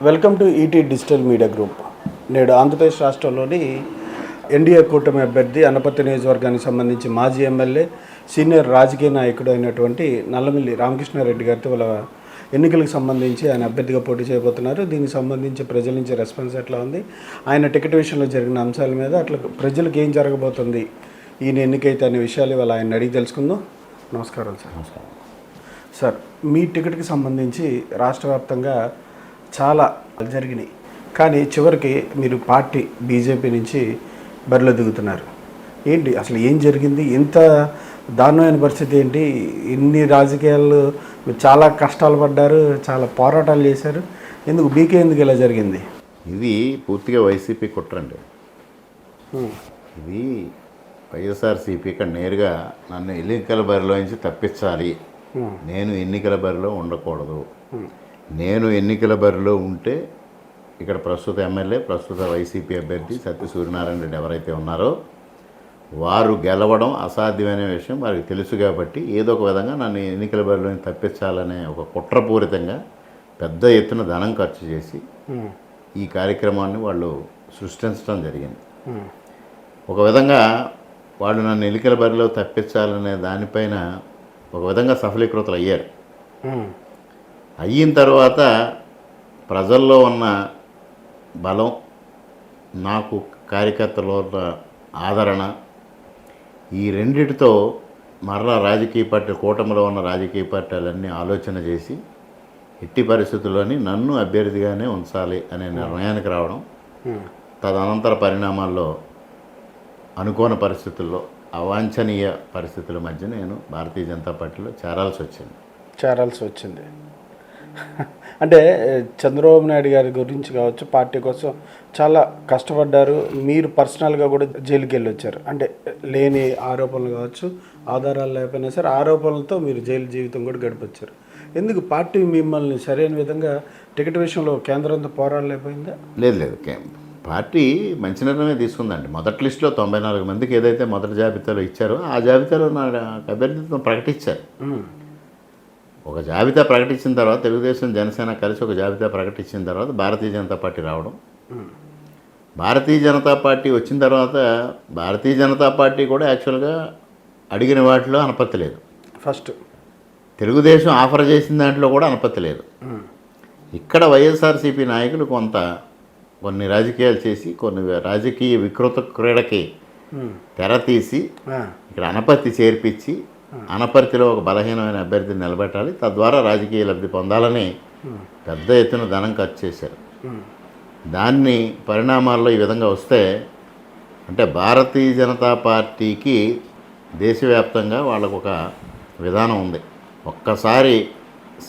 Welcome to ET digital media group. నేడు ఆంధ్రప్రదేశ్ రాష్ట్రంలోని NDA కూటమి అభ్యర్థి అనపర్తి నియోజకవర్గానికి సంబంధించి మాజీ ఎమ్మెల్యే సీనియర్ రాజకీయ నాయకుడు అయినటువంటి నల్లమిల్లి రామకృష్ణారెడ్డి గారితో వాళ్ళ ఎన్నికలకు సంబంధించి ఆయన అభ్యర్థిగా పోటీ చేయబోతున్నారు. దీనికి సంబంధించి ప్రజల నుంచి రెస్పాన్స్ ఎట్లా ఉంది, ఆయన టికెట్ విషయంలో జరిగిన అంశాల మీద అట్లా ప్రజలకు ఏం జరగబోతుంది ఈయన ఎన్నికైతే అనే విషయాలు ఇవాళ ఆయన అడిగి తెలుసుకుందాం. నమస్కారం సార్. నమస్కారం సార్, మీ టికెట్కి సంబంధించి రాష్ట్ర వ్యాప్తంగా చాలా జరిగినాయి, కానీ చివరికి మీరు పార్టీ బీజేపీ నుంచి బరిలో దిగుతున్నారు. ఏంటి అసలు ఏం జరిగింది? ఇంత దారుణమైన పరిస్థితి ఏంటి? ఇన్ని రాజకీయాలు మీరు చాలా కష్టాలు పడ్డారు, చాలా పోరాటాలు చేశారు, ఎందుకు బీకే ఎందుకు ఇలా జరిగింది? ఇది పూర్తిగా వైసీపీ కుట్రండి. ఇది వైఎస్ఆర్సీపీ ఇక్కడ నేరుగా నన్ను ఎన్నికల బరిలో నుంచి తప్పించాలి, నేను ఎన్నికల బరిలో ఉండకూడదు, నేను ఎన్నికల బరిలో ఉంటే ఇక్కడ ప్రస్తుత ఎమ్మెల్యే ప్రస్తుత వైసీపీ అభ్యర్థి సత్య సూర్యనారాయణ రెడ్డి ఎవరైతే ఉన్నారో వారు గెలవడం అసాధ్యమైన విషయం వారికి తెలుసు. కాబట్టి ఏదో ఒక విధంగా నన్ను ఎన్నికల బరిలో తప్పించాలనే ఒక కుట్రపూరితంగా పెద్ద ఎత్తున ధనం ఖర్చు చేసి ఈ కార్యక్రమాన్ని వాళ్ళు సృష్టించడం జరిగింది. ఒక విధంగా వాళ్ళు నన్ను ఎన్నికల బరిలో తప్పించాలనే దానిపైన ఒక విధంగా సఫలీకృతులు అయ్యారు. అయిన తర్వాత ప్రజల్లో ఉన్న బలం, నాకు కార్యకర్తలో ఉన్న ఆదరణ, ఈ రెండిటితో మరలా రాజకీయ పార్టీ కూటమిలో ఉన్న రాజకీయ పార్టీలన్నీ ఆలోచన చేసి ఎట్టి పరిస్థితుల్లోని నన్ను అభ్యర్థిగానే ఉంచాలి అనే నిర్ణయానికి రావడం, తదనంతర పరిణామాల్లో అనుకోని పరిస్థితుల్లో అవాంఛనీయ పరిస్థితుల మధ్య నేను భారతీయ జనతా పార్టీలో చేరాల్సి వచ్చింది. అంటే చంద్రబాబు నాయుడు గారి గురించి కావచ్చు, పార్టీ కోసం చాలా కష్టపడ్డారు. మీరు పర్సనల్గా కూడా జైలుకి వెళ్ళి వచ్చారు. అంటే లేని ఆరోపణలు కావచ్చు, ఆధారాలు లేకపోయినా సరే ఆరోపణలతో మీరు జైలు జీవితం కూడా గడిపొచ్చారు. ఎందుకు పార్టీ మిమ్మల్ని సరైన విధంగా టికెట్ విషయంలో కేంద్రంతో పోరాడలేకపోయిందా? లేదు, పార్టీ మంచి నిర్ణయమే తీసుకుందండి. మొదటి లిస్టులో 94 మందికి ఏదైతే మొదటి జాబితాలో ఇచ్చారో ఆ జాబితాలో నా అభ్యర్థిత్వం ప్రకటించారు. ఒక జాబితా ప్రకటించిన తర్వాత తెలుగుదేశం జనసేన కలిసి ఒక జాబితా ప్రకటించిన తర్వాత భారతీయ జనతా పార్టీ రావడం, భారతీయ జనతా పార్టీ వచ్చిన తర్వాత భారతీయ జనతా పార్టీ కూడా యాక్చువల్గా అడిగిన వాటిలో అనపత్తి లేదు. ఫస్ట్ తెలుగుదేశం ఆఫర్ చేసిన దాంట్లో కూడా అనపత్తి లేదు. ఇక్కడ వైఎస్ఆర్సీపీ నాయకులు కొన్ని రాజకీయాలు చేసి కొన్ని రాజకీయ వికృత క్రీడకి తెర తీసి ఇక్కడ అనపత్తి చేర్పించి అనపర్తిలో ఒక బలహీనమైన అభ్యర్థిని నిలబెట్టాలి, తద్వారా రాజకీయ లబ్ధి పొందాలని పెద్ద ఎత్తున ధనం ఖర్చు చేశారు. దాన్ని పరిణామాల్లో ఈ విధంగా వస్తే అంటే భారతీయ జనతా పార్టీకి దేశవ్యాప్తంగా వాళ్ళకు ఒక విధానం ఉంది. ఒక్కసారి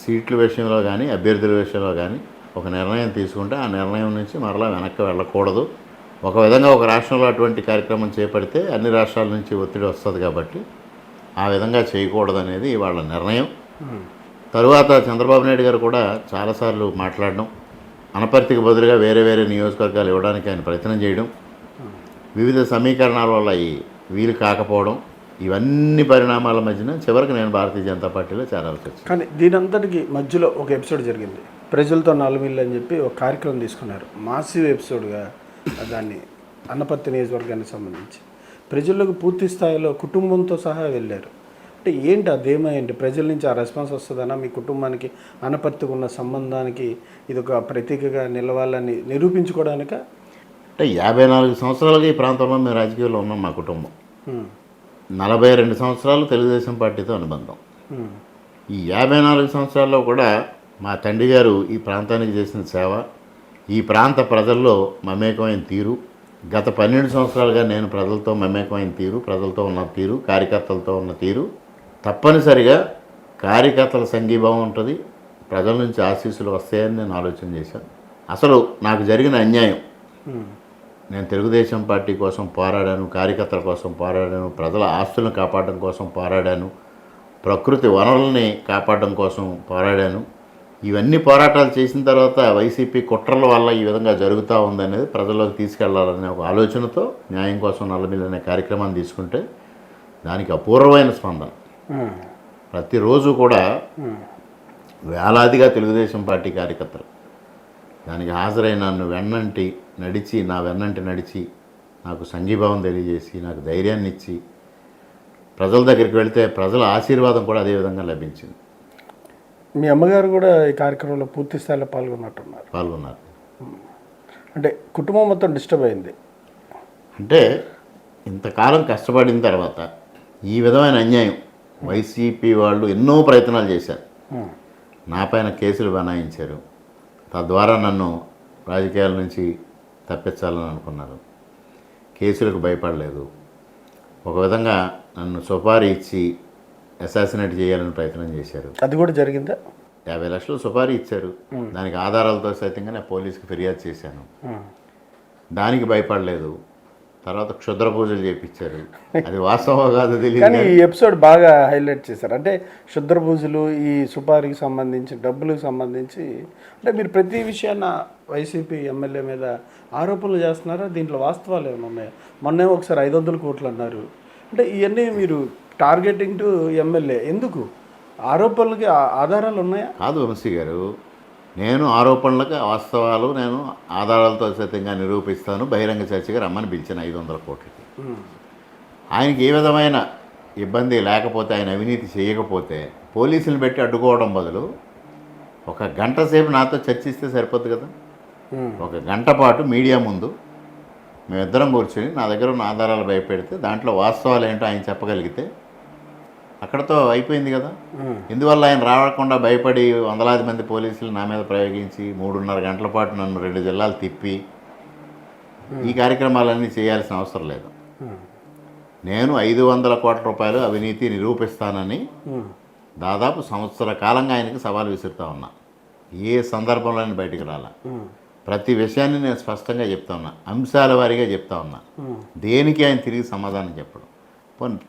సీట్ల విషయంలో కానీ అభ్యర్థుల విషయంలో కానీ ఒక నిర్ణయం తీసుకుంటే ఆ నిర్ణయం నుంచి మరలా వెనక్కి వెళ్ళకూడదు. ఒక విధంగా ఒక రాష్ట్రంలో అటువంటి కార్యక్రమం చేపడితే అన్ని రాష్ట్రాల నుంచి ఒత్తిడి వస్తుంది, కాబట్టి ఆ విధంగా చేయకూడదు అనేది వాళ్ళ నిర్ణయం. తరువాత చంద్రబాబు నాయుడు గారు కూడా చాలాసార్లు మాట్లాడడం, అనపర్తికి బదులుగా వేరే వేరే నియోజకవర్గాలు ఇవ్వడానికి ఆయన ప్రయత్నం చేయడం, వివిధ సమీకరణాల వల్ల వీలు కాకపోవడం, ఇవన్నీ పరిణామాల మధ్యన చివరికి నేను భారతీయ జనతా పార్టీలో చేరాల్సి వచ్చింది. కానీ దీనంతటికి మధ్యలో ఒక ఎపిసోడ్ జరిగింది. ప్రజలతో 4 మిల్లు అని చెప్పి ఒక కార్యక్రమం తీసుకున్నారు, మాసివ్ ఎపిసోడ్గా. దాన్ని అనపర్తి నియోజకవర్గానికి సంబంధించి ప్రజలకు పూర్తి స్థాయిలో కుటుంబంతో సహా వెళ్ళారు. అంటే ఏంటి అదేమైంది? ప్రజల నుంచి ఆ రెస్పాన్స్ వస్తుందన్నా? మీ కుటుంబానికి అనపర్తికి ఉన్న సంబంధానికి ఇది ఒక ప్రతీకగా నిలవాలని నిరూపించుకోవడానిక? అంటే 54 సంవత్సరాలుగా ఈ ప్రాంతంలో మేము రాజకీయాల్లో ఉన్నాం. మా కుటుంబం 42 సంవత్సరాలు తెలుగుదేశం పార్టీతో అనుబంధం. ఈ 54 సంవత్సరాల్లో కూడా మా తండ్రి గారు ఈ ప్రాంతానికి చేసిన సేవ, ఈ ప్రాంత ప్రజల్లో మమేకమైన తీరు, గత 12 సంవత్సరాలుగా నేను ప్రజలతో మమేకమైన తీరు, ప్రజలతో ఉన్న తీరు, కార్యకర్తలతో ఉన్న తీరు, తప్పనిసరిగా కార్యకర్తల సంఘీభావం ఉంటుంది, ప్రజల నుంచి ఆశీస్సులు వస్తాయని నేను ఆలోచన చేశాను. అసలు నాకు జరిగిన అన్యాయం, నేను తెలుగుదేశం పార్టీ కోసం పోరాడాను, కార్యకర్తల కోసం పోరాడాను, ప్రజల ఆస్తులను కాపాడడం కోసం పోరాడాను, ప్రకృతి వనరుల్ని కాపాడడం కోసం పోరాడాను. ఇవన్నీ పోరాటాలు చేసిన తర్వాత వైసీపీ కుట్రల వల్ల ఈ విధంగా జరుగుతూ ఉందనేది ప్రజల్లోకి తీసుకెళ్లాలనే ఒక ఆలోచనతో న్యాయం కోసం నల్లమిల్లి అనే కార్యక్రమాన్ని తీసుకుంటే దానికి అపూర్వమైన స్పందన. ప్రతిరోజు కూడా వేలాదిగా తెలుగుదేశం పార్టీ కార్యకర్తలు దానికి హాజరై నన్ను నా వెన్నంటి నడిచి నాకు సంఘీభావం తెలియజేసి నాకు ధైర్యాన్ని ఇచ్చి ప్రజల దగ్గరికి వెళితే ప్రజల ఆశీర్వాదం కూడా అదేవిధంగా లభించింది. మీ అమ్మగారు కూడా ఈ కార్యక్రమంలో పూర్తి స్థాయిలో పాల్గొన్నారు. అంటే కుటుంబం మొత్తం డిస్టర్బ్ అయింది. అంటే ఇంతకాలం కష్టపడిన తర్వాత ఈ విధమైన అన్యాయం వైసీపీ వాళ్ళు ఎన్నో ప్రయత్నాలు చేశారు. నా పైన కేసులు బనాయించారు. తద్వారా నన్ను రాజకీయాల నుంచి తప్పించాలని అనుకున్నారు. కేసులకు భయపడలేదు. ఒక విధంగా నన్ను సుపారీ ఇచ్చి అసాసినేట్ చేయాలని ప్రయత్నం చేశారు. అది కూడా జరిగిందా? 50 లక్షలు సుపారీ ఇచ్చారు. దానికి ఆధారాలతో సైతంగా నేను పోలీసుకి ఫిర్యాదు చేశాను. దానికి భయపడలేదు. తర్వాత క్షుద్ర పూజలు చేయించారు. అది వాస్తవం కాదు తెలియదు. కానీ ఈ ఎపిసోడ్ బాగా హైలైట్ చేశారు. అంటే క్షుద్ర పూజలు, ఈ సుపారీకి సంబంధించి, డబ్బులకు సంబంధించి, అంటే మీరు ప్రతి విషయాన్న వైసీపీ ఎమ్మెల్యే మీద ఆరోపణలు చేస్తున్నారా? దీంట్లో వాస్తవాలు ఏమైనా ఉన్నాయా? మొన్నే ఒకసారి 500 కోట్లు అన్నారు. అంటే ఇవన్నీ మీరు టార్గెటింగ్ టు ఎమ్మెల్యే ఎందుకు? ఆరోపణలకి ఆధారాలు ఉన్నాయా? కాదు వంశీ గారు, నేను ఆరోపణలకు వాస్తవాలు నేను ఆధారాలతో సైతంగా నిరూపిస్తాను. బహిరంగ చర్చగా రమ్మని పిలిచిన 500 కోట్లకి. ఆయనకి ఏ విధమైన ఇబ్బంది లేకపోతే, ఆయన అవినీతి చేయకపోతే పోలీసులు పెట్టి అడ్డుకోవడం బదులు 1 గంట సేపు నాతో చర్చిస్తే సరిపోద్ది కదా. 1 గంట పాటు మీడియా ముందు మేమిద్దరం కూర్చొని నా దగ్గర ఉన్న ఆధారాలు భయపెడితే దాంట్లో వాస్తవాలు ఏంటో ఆయన చెప్పగలిగితే అక్కడతో అయిపోయింది కదా. ఇందువల్ల ఆయన రావకుండా భయపడి వందలాది మంది పోలీసులు నా మీద ప్రయోగించి 3.5 గంటల పాటు నన్ను 2 జిల్లాలు తిప్పి ఈ కార్యక్రమాలన్నీ చేయాల్సిన అవసరం లేదు. నేను 500 కోట్ల రూపాయలు అవినీతి నిరూపిస్తానని దాదాపు సంవత్సర కాలంగా ఆయనకి సవాల్ విసురుతా ఉన్నా. ఏ సందర్భంలోనే బయటికి రాలా. ప్రతి విషయాన్ని నేను స్పష్టంగా చెప్తా ఉన్నా, అంశాల వారీగా చెప్తా ఉన్నా. దేనికి ఆయన తిరిగి సమాధానం చెప్పడం.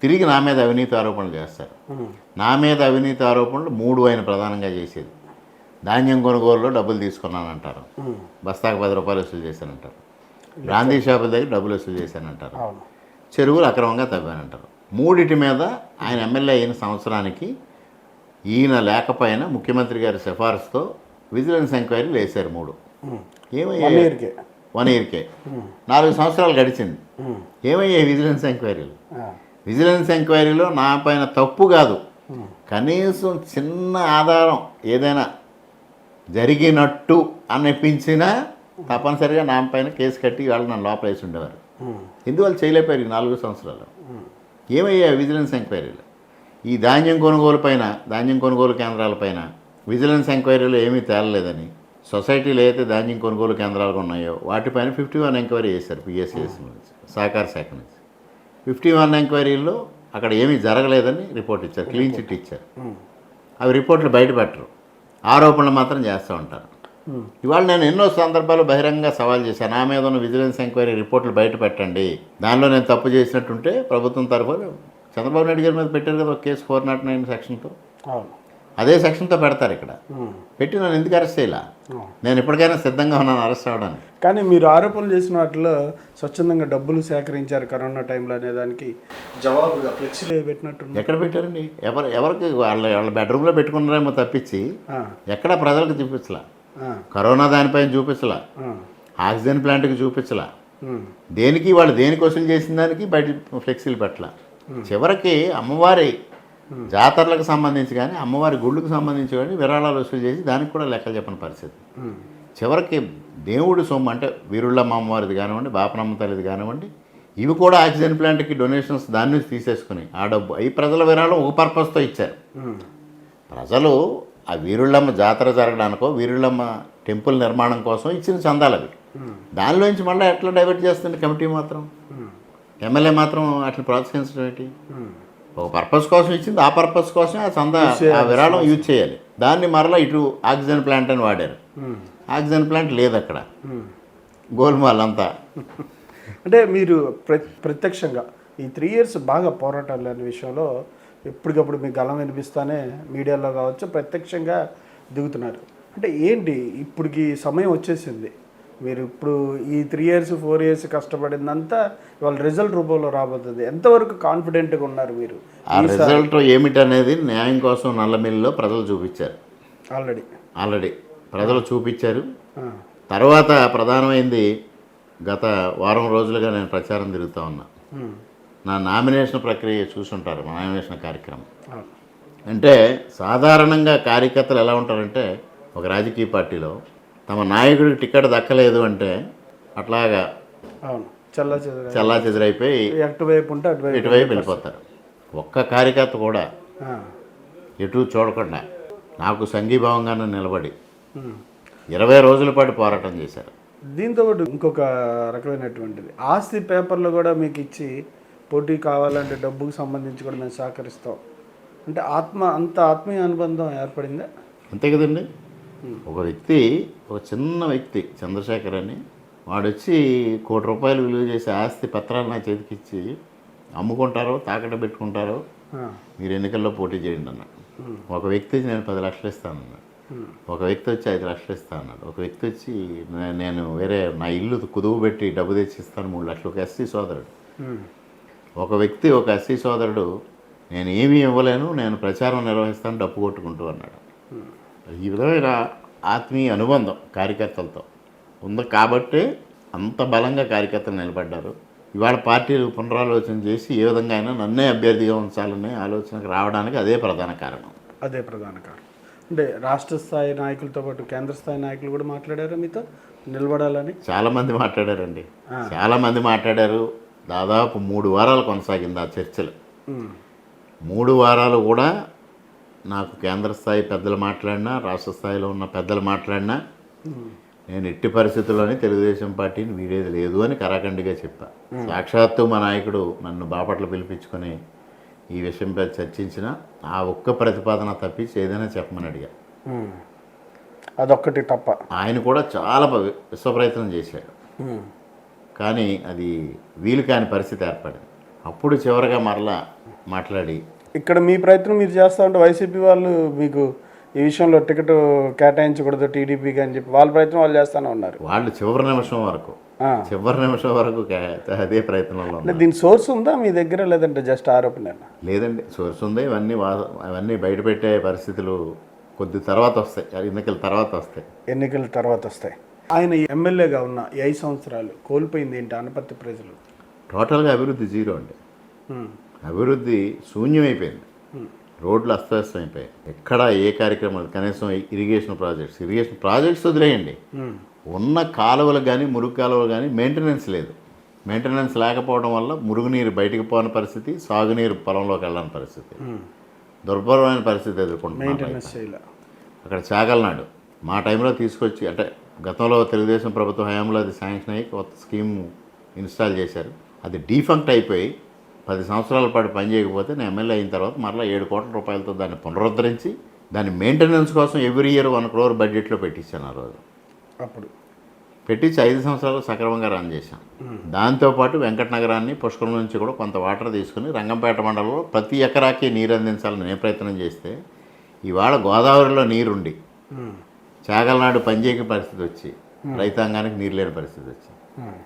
తిరిగి నా మీద అవినీతి ఆరోపణలు చేస్తారు. నా మీద అవినీతి ఆరోపణలు 3 ఆయన ప్రధానంగా చేసేది. ధాన్యం కొనుగోలులో డబ్బులు తీసుకున్నానంటారు, బస్తాకు 10 రూపాయలు వసూలు చేశానంటారు. గాంధీ షాపుల దగ్గర డబ్బులు వసూలు చేశానంటారు, చెరువులు అక్రమంగా తవ్వానంటారు. 3 మీద ఆయన ఎమ్మెల్యే అయిన సంవత్సరానికి ఈయన లేకపోయినా ముఖ్యమంత్రి గారి సిఫార్సుతో విజిలెన్స్ ఎంక్వైరీలు వేశారు 3. ఏమయ్యాయి? 1 ఇయర్కే 4 సంవత్సరాలు గడిచింది. ఏమయ్యాయి విజిలెన్స్ ఎంక్వైరీలు? విజిలెన్స్ ఎంక్వైరీలో నా పైన తప్పు కాదు, కనీసం చిన్న ఆధారం ఏదైనా జరిగినట్టు అనిపించినా తప్పనిసరిగా నా పైన కేసు కట్టి వాళ్ళు నన్ను లోపల వేసి ఉండేవారు. ఎందువల్ల చేయలేకపోయారు 4 సంవత్సరాలు? ఏమయ్యాయి విజిలెన్స్ ఎంక్వైరీలు? ఈ ధాన్యం కొనుగోలు కేంద్రాలపైన విజిలెన్స్ ఎంక్వైరీలో ఏమీ తేలలేదని, సొసైటీలో అయితే ధాన్యం కొనుగోలు కేంద్రాలు ఉన్నాయో వాటిపైన 51 ఎంక్వైరీ చేశారు. పిఎస్సిఎస్ నుంచి, సహకార శాఖ నుంచి 51 ఎంక్వైరీల్లో అక్కడ ఏమీ జరగలేదని రిపోర్ట్ ఇచ్చారు, క్లీన్ చిట్ ఇచ్చారు. అవి రిపోర్ట్లు బయట పెట్టరు, ఆరోపణలు మాత్రం చేస్తూ ఉంటారు. ఇవాళ నేను ఎన్నో సందర్భాలు బహిరంగంగా సవాల్ చేశాను. నా మీద ఉన్న విజిలెన్స్ ఎంక్వైరీ రిపోర్ట్లు బయట పెట్టండి, దానిలో నేను తప్పు చేసినట్టుంటే ప్రభుత్వం తరఫున చంద్రబాబు నాయుడు గారి మీద పెట్టారు కదా ఒక కేసు 409 సెక్షన్తో. అదే సెక్షన్తో పెడతారు. ఇక్కడ పెట్టి నన్ను ఎందుకు అరెస్ట్ చేయాల? నేను ఎప్పటికైనా సిద్ధంగా ఉన్నాను అరెస్ట్ అవ్వడానికి. కానీ మీరు ఆరోపణలు చేసిన వాటిలో స్వచ్ఛందంగా డబ్బులు సేకరించారు కరోనా టైంలో అనే దానికి జవాబుగా ఫ్లెక్సీలు పెట్టినట్టు ఎక్కడ పెట్టారండి? ఎవరికి వాళ్ళ బెడ్రూమ్లో పెట్టుకున్నారేమో తప్పించి ఎక్కడ ప్రజలకు చూపించలా. కరోనా దానిపైన చూపించలా, ఆక్సిజన్ ప్లాంట్కి చూపించలా, దేనికి వాళ్ళు దేనికి వసూలు చేసిన దానికి బయట ఫ్లెక్సీలు పెట్టలా. చివరికి అమ్మవారి జాతరలకు సంబంధించి కానీ అమ్మవారి గుళ్ళకు సంబంధించి కానీ విరాళాలు వసూలు చేసి దానికి కూడా లెక్కలు చెప్పని పరిస్థితి. చివరికి దేవుడు సొమ్ము అంటే వీరుళ్ళమ్మ అమ్మవారిది కానివ్వండి, బాపనమ్మ తల్లిది కానివ్వండి, ఇవి కూడా ఆక్సిజన్ ప్లాంట్కి డొనేషన్స్ దాని నుంచి తీసేసుకుని ఆ డబ్బు అవి ప్రజల విరాళం ఒక పర్పస్తో ఇచ్చారు. ప్రజలు ఆ వీరుళ్ళమ్మ జాతర జరగడానికో వీరుళ్ళమ్మ టెంపుల్ నిర్మాణం కోసం ఇచ్చిన చందాలు అవి. దానిలోంచి మళ్ళీ ఎట్లా డైవర్ట్ చేస్తుంది కమిటీ మాత్రం, ఎమ్మెల్యే మాత్రం అట్లా ప్రోత్సహించడం ఏంటి? ఒక పర్పస్ కోసం ఇచ్చింది, ఆ పర్పస్ కోసమే ఆ చందా ఆ విరాళం యూజ్ చేయాలి. దాన్ని మరలా ఇటు ఆక్సిజన్ ప్లాంట్ అని వాడారు. ఆక్సిజన్ ప్లాంట్ లేదు అక్కడ, గోల్మాల్ అంతా. అంటే మీరు ప్రత్యక్షంగా ఈ 3 years బాగా పోరాటాలు అనే విషయంలో ఎప్పటికప్పుడు మీ గలం వినిపిస్తానే మీడియాలో కావచ్చు ప్రత్యక్షంగా దిగుతున్నారు. అంటే ఏంటి ఇప్పటికి సమయం వచ్చేసింది, మీరు ఇప్పుడు ఈ 3 years 4 years కష్టపడిందంతా ఇవాళ రిజల్ట్ రూపంలో రాబోతుంది. ఎంతవరకు కాన్ఫిడెంట్గా ఉన్నారు మీరు? ఆ రిజల్ట్ ఏమిటనేది న్యాయం కోసం నల్లమిల్లిలో ప్రజలు చూపించారు. ఆల్రెడీ ప్రజలు చూపించారు. తర్వాత ప్రధానమైంది గత వారం రోజులుగా నేను ప్రచారం తిరుగుతూ ఉన్నా. నా నామినేషన్ ప్రక్రియ చూసుంటారు, మా నామినేషన్ కార్యక్రమం. అంటే సాధారణంగా కార్యకర్తలు ఎలా ఉంటారంటే, ఒక రాజకీయ పార్టీలో తమ నాయకుడికి టికెట్ దక్కలేదు అంటే అట్లాగా అవును, చల్లా చెదిరైపోయి అటువైపు ఉంటే ఇటువైపు వెళ్ళిపోతారు. ఒక్క కార్యకర్త కూడా ఎటు చూడకుండా నాకు సంఘీభావంగానే నిలబడి 20 రోజుల పాటు పోరాటం చేశారు. దీంతో పాటు ఇంకొక రకమైనటువంటిది, ఆస్తి పేపర్లు కూడా మీకు ఇచ్చి పోటీ కావాలంటే డబ్బుకు సంబంధించి కూడా మేము సహకరిస్తాం అంటే అంత ఆత్మీయ అనుబంధం ఏర్పడిందా? అంతే కదండి. ఒక వ్యక్తి, ఒక చిన్న వ్యక్తి చంద్రశేఖర్ అని, వాడు వచ్చి ₹1 కోటి విలువ చేసే ఆస్తి పత్రాలు నా చేతికిచ్చి అమ్ముకుంటారో తాకట్టు పెట్టుకుంటారో మీరు ఎన్నికల్లో పోటీ చేయండి అన్న. ఒక వ్యక్తి వచ్చి నేను 10 లక్షలు ఇస్తానన్నాడు, ఒక వ్యక్తి వచ్చి 5 లక్షలు ఇస్తా అన్నాడు, ఒక వ్యక్తి వచ్చి నేను వేరే నా ఇల్లు కుదువు పెట్టి డబ్బు తెచ్చి ఇస్తాను 3 లక్షలు, ఒక ఎస్సీ సోదరుడు. ఒక వ్యక్తి, ఒక ఎస్సీ సోదరుడు, నేను ఏమీ ఇవ్వలేను, నేను ప్రచారం నిర్వహిస్తాను డప్పు కొట్టుకుంటూ అన్నాడు. ఈ విధమైన ఆత్మీయ అనుబంధం కార్యకర్తలతో ఉంది కాబట్టే అంత బలంగా కార్యకర్తలు నిలబడ్డారు. ఇవాళ పార్టీలు పునరాలోచన చేసి ఏ విధంగా అయినా నన్నే అభ్యర్థిగా ఉంచాలనే ఆలోచనకు రావడానికి అదే ప్రధాన కారణం. అంటే రాష్ట్ర స్థాయి నాయకులతో పాటు కేంద్ర స్థాయి నాయకులు కూడా మాట్లాడారు మీతో నిలబడాలని? చాలామంది మాట్లాడారండి, చాలామంది మాట్లాడారు. దాదాపు 3 వారాలు కొనసాగింది ఆ చర్చలు. 3 వారాలు కూడా నాకు కేంద్ర స్థాయి పెద్దలు మాట్లాడినా, రాష్ట్ర స్థాయిలో ఉన్న పెద్దలు మాట్లాడినా నేను ఎట్టి పరిస్థితుల్లోనే తెలుగుదేశం పార్టీని వీడేది లేదు అని కరాఖండిగా చెప్పా. సాక్షాత్తు మా నాయకుడు నన్ను బాపట్ల పిలిపించుకొని ఈ విషయంపై చర్చించిన ఆ ఒక్క ప్రతిపాదన తప్పించి ఏదైనా చెప్పమని అడిగా. అదొక్కటి తప్ప ఆయన కూడా చాలా విశ్వప్రయత్నం చేశాడు, కానీ అది వీలు కాని పరిస్థితి ఏర్పడింది. అప్పుడు చివరిగా మరలా మాట్లాడి, ఇక్కడ మీ ప్రయత్నం మీరు చేస్తూ ఉంటే వైసీపీ వాళ్ళు మీకు ఈ విషయంలో టికెట్ కేటాయించకూడదు టీడీపీకి అని చెప్పి వాళ్ళ ప్రయత్నం వాళ్ళు చేస్తూనే ఉన్నారు. వాళ్ళు చివరి నిమిషం వరకు అదే ప్రయత్నంలో ఉన్నారు. దీని సోర్స్ ఉందా మీ దగ్గర, లేదంటే జస్ట్ ఆరోపణ? లేదండి, సోర్స్ ఉంది. ఇవన్నీ బయటపెట్టే పరిస్థితులు కొద్ది తర్వాత వస్తాయి, ఎన్నికల తర్వాత వస్తాయి. ఆయన ఎమ్మెల్యేగా ఉన్న 5 సంవత్సరాలు కోల్పోయింది ఏంటి అనపర్తి ప్రజలు? టోటల్గా అభివృద్ధి జీరో అండి. అభివృద్ధి శూన్యమైపోయింది. రోడ్లు అస్తవ్యస్తం అయిపోయాయి. ఎక్కడ ఏ కార్యక్రమాలు, కనీసం ఇరిగేషన్ ప్రాజెక్ట్స్ వదిలేయండి, ఉన్న కాలువలు కానీ మురుగు కాలువలు కానీ మెయింటెనెన్స్ లేదు. మెయింటెనెన్స్ లేకపోవడం వల్ల మురుగునీరు బయటకు పోని పరిస్థితి, సాగునీరు పొలంలోకి వెళ్ళని పరిస్థితి, దుర్భరమైన పరిస్థితి ఎదుర్కొంటున్నాం. అక్కడ చాగల్నాడు మా టైంలో తీసుకొచ్చి, అంటే గతంలో తెలుగుదేశం ప్రభుత్వ హయాంలో అది శాంక్షన్ అయ్యి కొత్త స్కీమ్ ఇన్స్టాల్ చేశారు. అది డీఫంక్ట్ అయిపోయి 10 సంవత్సరాల పాటు పనిచేయకపోతే నేను ఎమ్మెల్యే అయిన తర్వాత మరలా ₹7 కోట్ల దాన్ని పునరుద్ధరించి దాని మెయింటెనెన్స్ కోసం ఎవ్రీ ఇయర్ 1 crore బడ్జెట్లో పెట్టించాను. ఆ రోజు అప్పుడు పెట్టించి 5 సంవత్సరాలు సక్రమంగా రన్ చేశాం. దాంతోపాటు వెంకటనగరాన్ని పుష్కరం నుంచి కూడా కొంత వాటర్ తీసుకుని రంగంపేట మండలంలో ప్రతి ఎకరాకి నీరు అందించాలని నేను ప్రయత్నం చేస్తే, ఇవాళ గోదావరిలో నీరుండి చాగల్నాడు పనిచేయని పరిస్థితి వచ్చి రైతాంగానికి నీరు లేని పరిస్థితి వచ్చింది.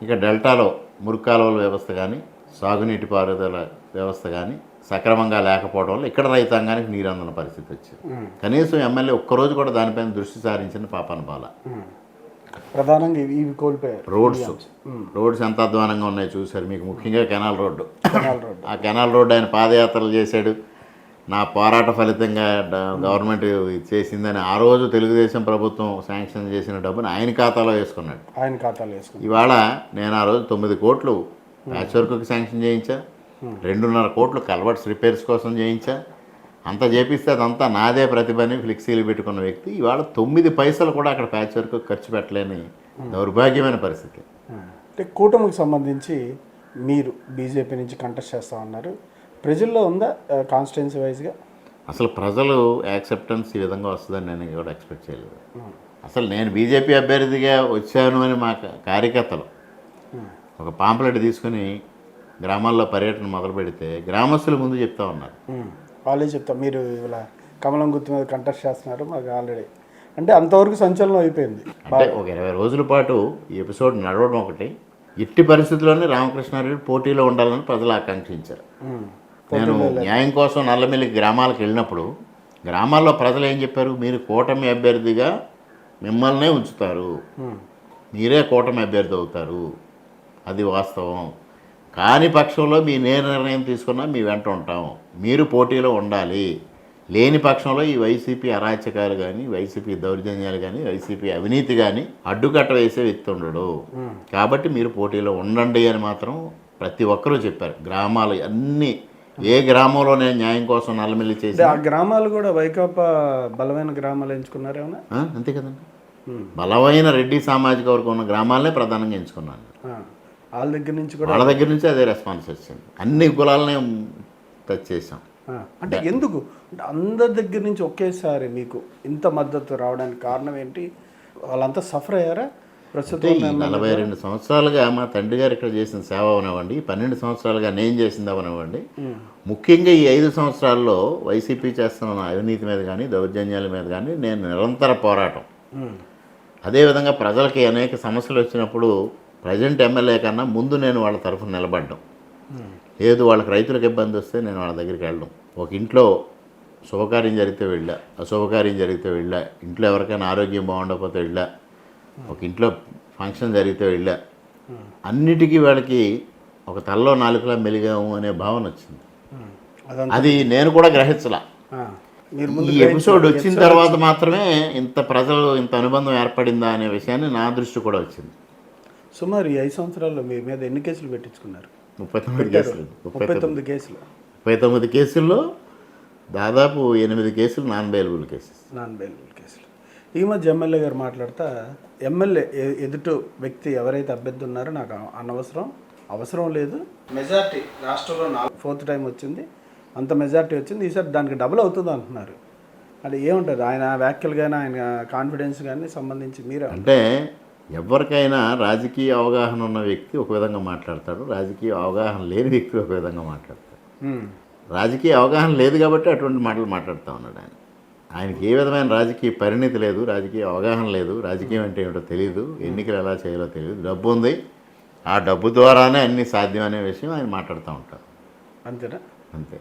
ఇక డెల్టాలో మురుకాలువల వ్యవస్థ కానీ సాగునీటి పారుదల వ్యవస్థ కానీ సక్రమంగా లేకపోవడం వల్ల ఇక్కడ రైతాంగానికి నీరు అందన పరిస్థితి వచ్చింది. కనీసం ఎమ్మెల్యే ఒక్కరోజు కూడా దానిపైన దృష్టి సారించిన పాపాన బాల. ప్రధానంగా ఇవి కోల్పోయారు. రోడ్స్ ఎంత అధ్వానంగా ఉన్నాయో చూశారు. మీకు ముఖ్యంగా కెనాల్ రోడ్డు. ఆ కెనాల్ రోడ్డు ఆయన పాదయాత్రలు చేశాడు. నా పోరాట ఫలితంగా గవర్నమెంట్ చేసిందని ఆ రోజు తెలుగుదేశం ప్రభుత్వం శాంక్షన్ చేసిన డబ్బుని ఆయన ఖాతాలో వేసుకున్నాడు. ఇవాళ నేను ఆ రోజు 9 కోట్లు ప్యాచ్ వర్క్కి శాంక్షన్ చేయించా, 2.5 కోట్లు కల్వర్ట్స్ రిపేర్స్ కోసం చేయించా. అంత చేపిస్తే అదంతా నాదే ప్రతిభని ఫ్లెక్సీలు పెట్టుకున్న వ్యక్తి ఇవాళ 9 పైసలు కూడా అక్కడ ప్యాచ్ వర్క్ ఖర్చు పెట్టలేని దౌర్భాగ్యమైన పరిస్థితి. అంటే కూటమికి సంబంధించి మీరు బీజేపీ నుంచి కంటెస్ట్ చేస్తూ ఉన్నారు, ప్రజల్లో ఉందా కాన్స్టిట్యున్సీ వైజ్గా? అసలు ప్రజలు యాక్సెప్టెన్స్ ఈ విధంగా వస్తుందని నేను కూడా ఎక్స్పెక్ట్ చేయలేదు. అసలు నేను బీజేపీ అభ్యర్థిగా వచ్చాను అని మా కార్యకర్తలు ఒక పాంప్లెట్ తీసుకుని గ్రామాల్లో పర్యటన మొదలు పెడితే గ్రామస్తుల ముందు చెప్తా ఉన్నారు. వాళ్ళే చెప్తాం, మీరు ఇలా కమలం గుర్తు మీద కంటెస్ట్ చేస్తున్నారు మాకు ఆల్రెడీ అంటే అంతవరకు సంచలనం అయిపోయింది. అంటే ఒక 20 రోజుల పాటు ఈ ఎపిసోడ్ నడవడం ఒకటి, ఎట్టి పరిస్థితుల్లోనే రామకృష్ణారెడ్డి పోటీలో ఉండాలని ప్రజలు ఆకాంక్షించారు. నేను న్యాయం కోసం నల్లమిల్లి గ్రామాలకు వెళ్ళినప్పుడు గ్రామాల్లో ప్రజలు ఏం చెప్పారు, మీరు కూటమి అభ్యర్థిగా మిమ్మల్నే ఉంచుతారు, మీరే కూటమి అభ్యర్థి అవుతారు, అది వాస్తవం. కాని పక్షంలో మీ నిర్ణయం తీసుకున్నా మీ వెంట ఉంటాం, మీరు పోటీలో ఉండాలి. లేని పక్షంలో ఈ వైసీపీ అరాచకాలు కానీ, వైసీపీ దౌర్జన్యాలు కానీ, వైసీపీ అవినీతి కానీ అడ్డుకట్ట వేసే వ్యక్తి ఉండడు. కాబట్టి మీరు పోటీలో ఉండండి అని మాత్రం ప్రతి ఒక్కరూ చెప్పారు. గ్రామాలు అన్నీ, ఏ గ్రామంలో నేను న్యాయం కోసం నల్లమిల్లి చేసి ఆ గ్రామాలు కూడా వైకాపా బలమైన గ్రామాలు ఎంచుకున్నారు ఏమన్నా? అంతే కదండి. బలమైన రెడ్డి సామాజిక వర్గం ఉన్న గ్రామాలనే ప్రధానంగా ఎంచుకున్నాను. వాళ్ళ దగ్గర నుంచి కూడా వాళ్ళ దగ్గర నుంచి అదే రెస్పాన్స్ వచ్చింది. అన్ని కులాలనే టచ్ చేసాం. అంటే ఎందుకు అంటే అందరి దగ్గర నుంచి ఒకేసారి మీకు ఇంత మద్దతు రావడానికి కారణం ఏంటి? వాళ్ళంతా సఫర్ అయ్యారా? ప్రస్తుతం ఈ 42 సంవత్సరాలుగా మా తండ్రి గారు ఇక్కడ చేసిన సేవ అవనివ్వండి, 12 సంవత్సరాలుగా నేను చేసింది అవనివ్వండి, ముఖ్యంగా ఈ 5 సంవత్సరాల్లో వైసీపీ చేస్తున్న అవినీతి మీద కానీ, దౌర్జన్యాల మీద కానీ నేను నిరంతర పోరాటం. అదేవిధంగా ప్రజలకి అనేక సమస్యలు వచ్చినప్పుడు ప్రజెంట్ ఎమ్మెల్యే కన్నా ముందు నేను వాళ్ళ తరఫున నిలబడ్డం. లేదు వాళ్ళకి రైతులకు ఇబ్బంది వస్తే నేను వాళ్ళ దగ్గరికి వెళ్ళడం. ఒక ఇంట్లో శుభకార్యం జరిగితే వెళ్ళా, అశుభకార్యం జరిగితే వెళ్ళా, ఇంట్లో ఎవరికైనా ఆరోగ్యం బాగుండకపోతే వెళ్ళా, ఒక ఇంట్లో ఫంక్షన్ జరిగితే వెళ్ళా. అన్నిటికీ వాళ్ళకి ఒక తలలో నాలుకలా మెలిగాము అనే భావన వచ్చింది. అది నేను కూడా గ్రహించలా. ఈ ఎపిసోడ్ వచ్చిన తర్వాత మాత్రమే ఇంత ప్రజలు ఇంత అనుబంధం ఏర్పడిందా అనే విషయాన్ని నా దృష్టి కూడా వచ్చింది. సుమారు ఈ 5 సంవత్సరాల్లో మీ మీద ఎన్ని కేసులు పెట్టించుకున్నారు? 39 కేసులు. 39 కేసులు. 39 కేసుల్లో దాదాపు 8 కేసులు నాన్ బెయిలబుల్ కేసెస్. ఈ మధ్య ఎమ్మెల్యే గారు మాట్లాడుతా, ఎమ్మెల్యే ఎదుటి వ్యక్తి ఎవరైతే అభ్యర్థి ఉన్నారో నాకు అవసరం లేదు, మెజార్టీ రాష్ట్రంలో 4th టైం వచ్చింది, అంత మెజార్టీ వచ్చింది, ఈసారి దానికి డబుల్ అవుతుంది అంటున్నారు. అది ఏముంటుంది ఆయన వ్యాఖ్యలు కానీ ఆయన కాన్ఫిడెన్స్ కానీ సంబంధించి మీరే అంటే ఎవరికైనా రాజకీయ అవగాహన ఉన్న వ్యక్తి ఒక విధంగా మాట్లాడతాడు, రాజకీయ అవగాహన లేని వ్యక్తి ఒక విధంగా మాట్లాడతాడు. రాజకీయ అవగాహన లేదు కాబట్టి అటువంటి మాటలు మాట్లాడుతూ ఉన్నాడు ఆయన. ఆయనకి ఏ విధమైన రాజకీయ పరిణితి లేదు, రాజకీయ అవగాహన లేదు, రాజకీయం అంటే ఏమిటో తెలియదు, ఎన్నికలు ఎలా చేయాలో తెలియదు, డబ్బు ఉంది, ఆ డబ్బు ద్వారానే అన్నీ సాధ్యం అనే విషయం ఆయన మాట్లాడుతూ ఉంటారు. అంతేనా? అంతే.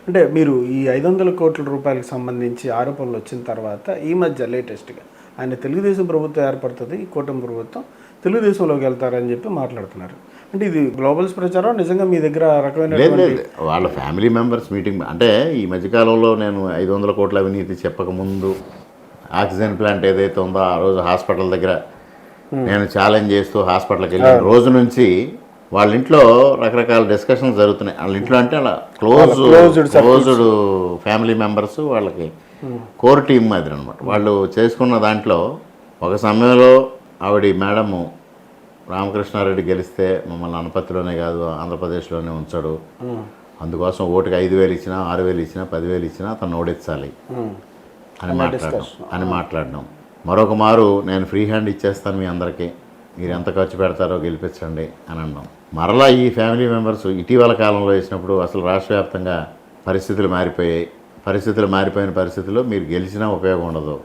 అంటే మీరు ఈ 500 కోట్ల రూపాయలకు సంబంధించి ఆరోపణలు వచ్చిన తర్వాత ఈ మధ్య లేటెస్ట్గా ఆయన తెలుగుదేశం ప్రభుత్వం ఏర్పడుతుంది, ఈ కూటమి ప్రభుత్వం తెలుగుదేశంలోకి వెళ్తారని చెప్పి మాట్లాడుతున్నారు. అంటే ఇది గ్లోబల్స్ ప్రచారం నిజంగా మీ దగ్గర రకమైన లేదు, వాళ్ళ ఫ్యామిలీ మెంబర్స్ మీటింగ్. అంటే ఈ మధ్యకాలంలో నేను 500 కోట్ల అవినీతి చెప్పకముందు ఆక్సిజన్ ప్లాంట్ ఏదైతే ఉందో ఆ రోజు హాస్పిటల్ దగ్గర నేను ఛాలెంజ్ చేస్తూ హాస్పిటల్కి వెళ్ళిన రోజు నుంచి వాళ్ళ ఇంట్లో రకరకాల డిస్కషన్స్ జరుగుతున్నాయి. వాళ్ళ ఇంట్లో అంటే అలా క్లోజ్డ్ ఫ్యామిలీ మెంబర్స్, వాళ్ళకి కోర్ టీమ్ మాదిరి అనమాట. వాళ్ళు చేసుకున్న దాంట్లో ఒక సమయంలో ఆవిడ మేడము రామకృష్ణారెడ్డి గెలిస్తే మమ్మల్ని అనపత్తిలోనే కాదు ఆంధ్రప్రదేశ్లోనే ఉంచాడు, అందుకోసం ఓటుకి 5,000 ఇచ్చినా 6,000 ఇచ్చినా 10,000 ఇచ్చినా అతను ఓడించాలి అని మాట్లాడినాం. మరొక మారు నేను ఫ్రీ హ్యాండ్ ఇచ్చేస్తాను మీ అందరికీ, మీరు ఎంత ఖర్చు పెడతారో గెలిపించండి అని అన్నాం. మరలా ఈ ఫ్యామిలీ మెంబర్స్ ఇటీవల కాలంలో వేసినప్పుడు అసలు రాష్ట్ర వ్యాప్తంగా పరిస్థితులు మారిపోయిన పరిస్థితుల్లో మీరు గెలిచినా ఉపయోగం ఉండదు,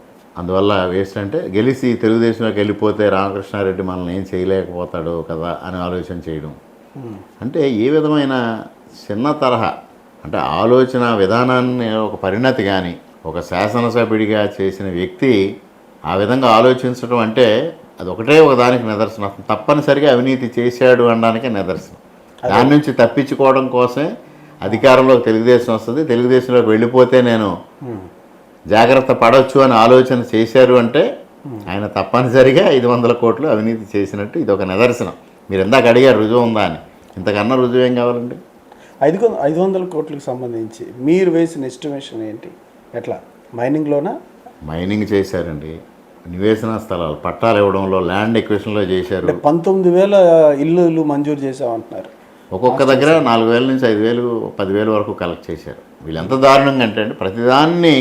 అందువల్ల వేస్ట్ అంటే గెలిచి తెలుగుదేశంలోకి వెళ్ళిపోతే రామకృష్ణారెడ్డి మనల్ని ఏం చేయలేకపోతాడు కదా అని ఆలోచన చేయడం. అంటే ఏ విధమైన చిన్న తరహా అంటే ఆలోచన విధానాన్ని ఒక పరిణతి కానీ ఒక శాసనసభ్యుడిగా చేసిన వ్యక్తి ఆ విధంగా ఆలోచించడం అంటే అది ఒకటే ఒకదానికి నిదర్శనం. తప్పనిసరిగా అవినీతి చేశాడు అనడానికే నిదర్శనం. దాని నుంచి తప్పించుకోవడం కోసమే అధికారంలోకి తెలుగుదేశం వస్తుంది, తెలుగుదేశంలోకి వెళ్ళిపోతే నేను జాగ్రత్త పడవచ్చు అని ఆలోచన చేశారు అంటే ఆయన తప్పనిసరిగా 500 కోట్లు అవినీతి చేసినట్టు ఇది ఒక నిదర్శనం. మీరు ఇందాక అడిగారు రుజువు ఉందా అని, ఇంతకన్నా రుజువు ఏం కావాలండి? 500 కోట్లకు సంబంధించి మీరు వేసిన ఎస్టిమేషన్ ఏంటి? ఎట్లా మైనింగ్లోనా? మైనింగ్ చేశారండి, నివేశన స్థలాలు పట్టాలు ఇవ్వడంలో ల్యాండ్ ఎక్విజిషన్లో చేశారు. 19,000 ఇల్లు మంజూరు చేసామంటున్నారు. ఒక్కొక్క దగ్గర 4,000 నుంచి 5,000 10,000 వరకు కలెక్ట్ చేశారు. వీళ్ళు ఎంత దారుణంగా అంటే ప్రతిదాన్ని